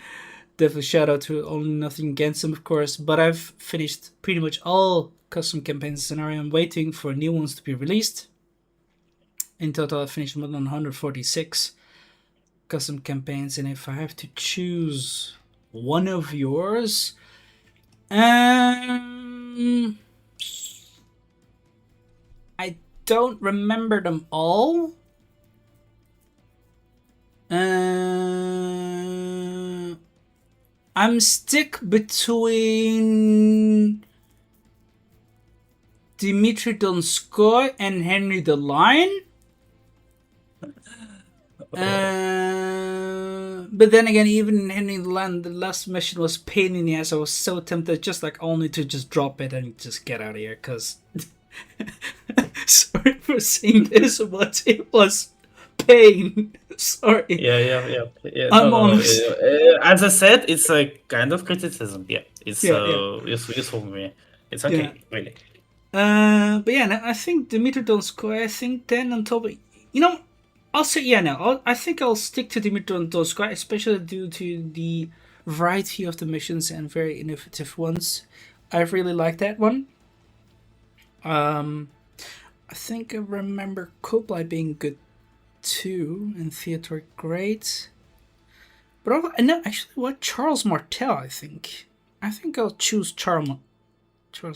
Definitely shout out to Only Nothing Against them, of course. But I've finished pretty much all custom campaigns scenario. I'm waiting for new ones to be released. In total, I've finished more than 146 custom campaigns, and if I have to choose one of yours, I don't remember them all. I'm stick between Dmitry Donskoy and Henry the Lion. But then again, even in Henry the Lion, the last mission was pain in the ass. I was so tempted, just like only to just drop it and just get out of here. Cause sorry for saying this, but it was pain. Sorry. Yeah. I'm No. honest. As I said, it's a kind of criticism. Yeah, it's Yeah. useful for me. It's Yeah. okay, really. But yeah, no, I think Dimitri Donskoy. I think then on top, I'll say yeah. No, I think I'll stick to Dimitri Donskoy, especially due to the variety of the missions and very innovative ones. I really like that one. I think I remember Kublai being good too, and Theodore great. But no, actually, what Charles Martel? I think I'll choose Charles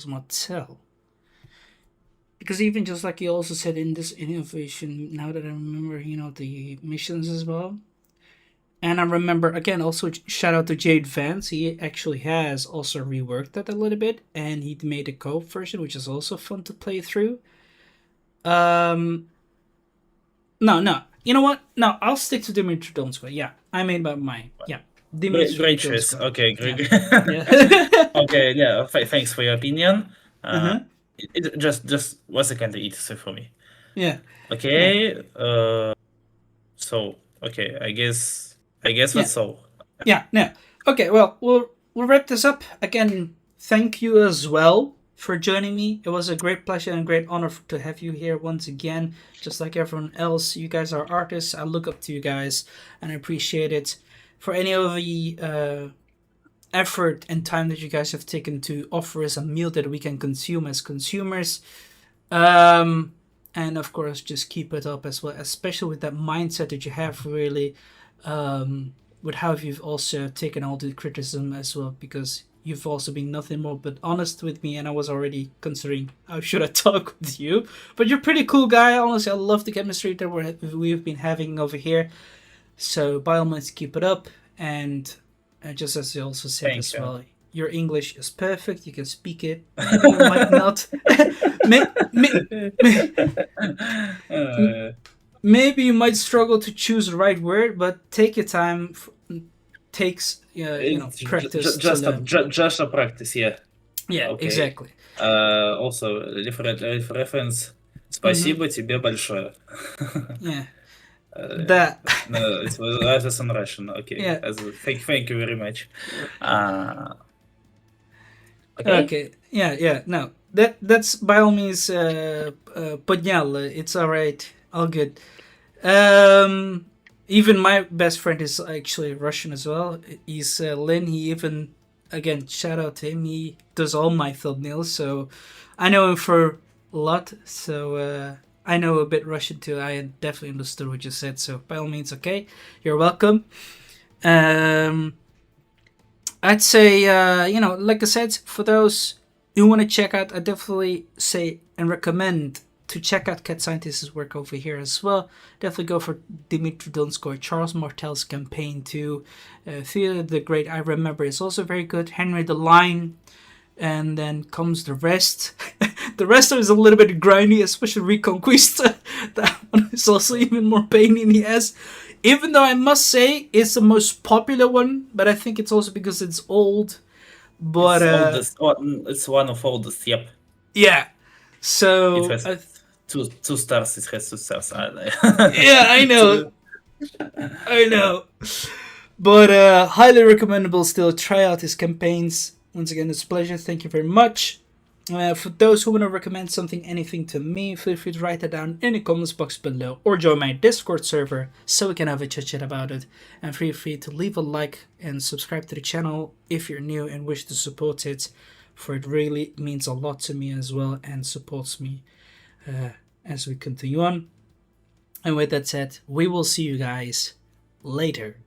Martel. Because even just like you also said in this innovation, now that I remember, the missions as well. And I remember, again, also shout out to Jade Vance. He actually has also reworked that a little bit. And he made a co-op version, which is also fun to play through. No. You know what? No, I'll stick to Dimitri Donskoy. Yeah, I made my mind. Yeah. Great choice. Okay, great. Yeah. Okay, yeah. Thanks for your opinion. Uh-huh. It just was a kind of easy for me. Yeah. No. Okay. So okay, I guess Yeah. that's all. Yeah. No. Okay. Well, we'll wrap this up again. Thank you as well for joining me. It was a great pleasure and great honor to have you here once again. Just like everyone else, you guys are artists. I look up to you guys, and I appreciate it. For any of the effort and time that you guys have taken to offer us a meal that we can consume as consumers. And of course, just keep it up as well, especially with that mindset that you have really, with how you've also taken all the criticism as well, because you've also been nothing more but honest with me, and I was already considering how should I talk with you. But you're a pretty cool guy. Honestly, I love the chemistry that we've been having over here. So by all means, keep it up. And just as you also said Thank as you. well, your English is perfect. You can speak it. Maybe you might not. Maybe you might struggle to choose the right word, but take your time. Takes practice to learn. Just a practice, yeah. Yeah, Okay. exactly. Also, reference. Спасибо тебе большое. Yeah. That. No, it was in Russian. Okay. Yeah. Thank you very much. Okay. Yeah. No, that's by all means поднял. It's all right. All good. Even my best friend is actually Russian as well. He's Lin. He even, again, shout out to him. He does all my thumbnails, so I know him for a lot. So I know a bit Russian too. I definitely understood what you said. So by all means, okay, you're welcome. I'd say, like I said, for those who want to check out, I definitely say and recommend to check out Cat Scientist's work over here as well. Definitely go for Dimitri Donskoy, Charles Martel's campaign too. Theodore the Great, I remember, is also very good. Henry the Lion, and then comes the rest. The rest is a little bit grindy, especially Reconquista. That one is also even more pain in the ass. Even though I must say it's the most popular one, but I think it's also because it's old. But it's one of oldest. Yep. Yeah. So it has two stars. It has 2 stars. Yeah, I know. I know. But highly recommendable still. Try out his campaigns. Once again, it's a pleasure. Thank you very much. For those who want to recommend anything to me, feel free to write it down in the comments box below or join my Discord server so we can have a chit chat about it. And feel free to leave a like and subscribe to the channel if you're new and wish to support it, for it really means a lot to me as well and supports me as we continue on. And with that said, we will see you guys later.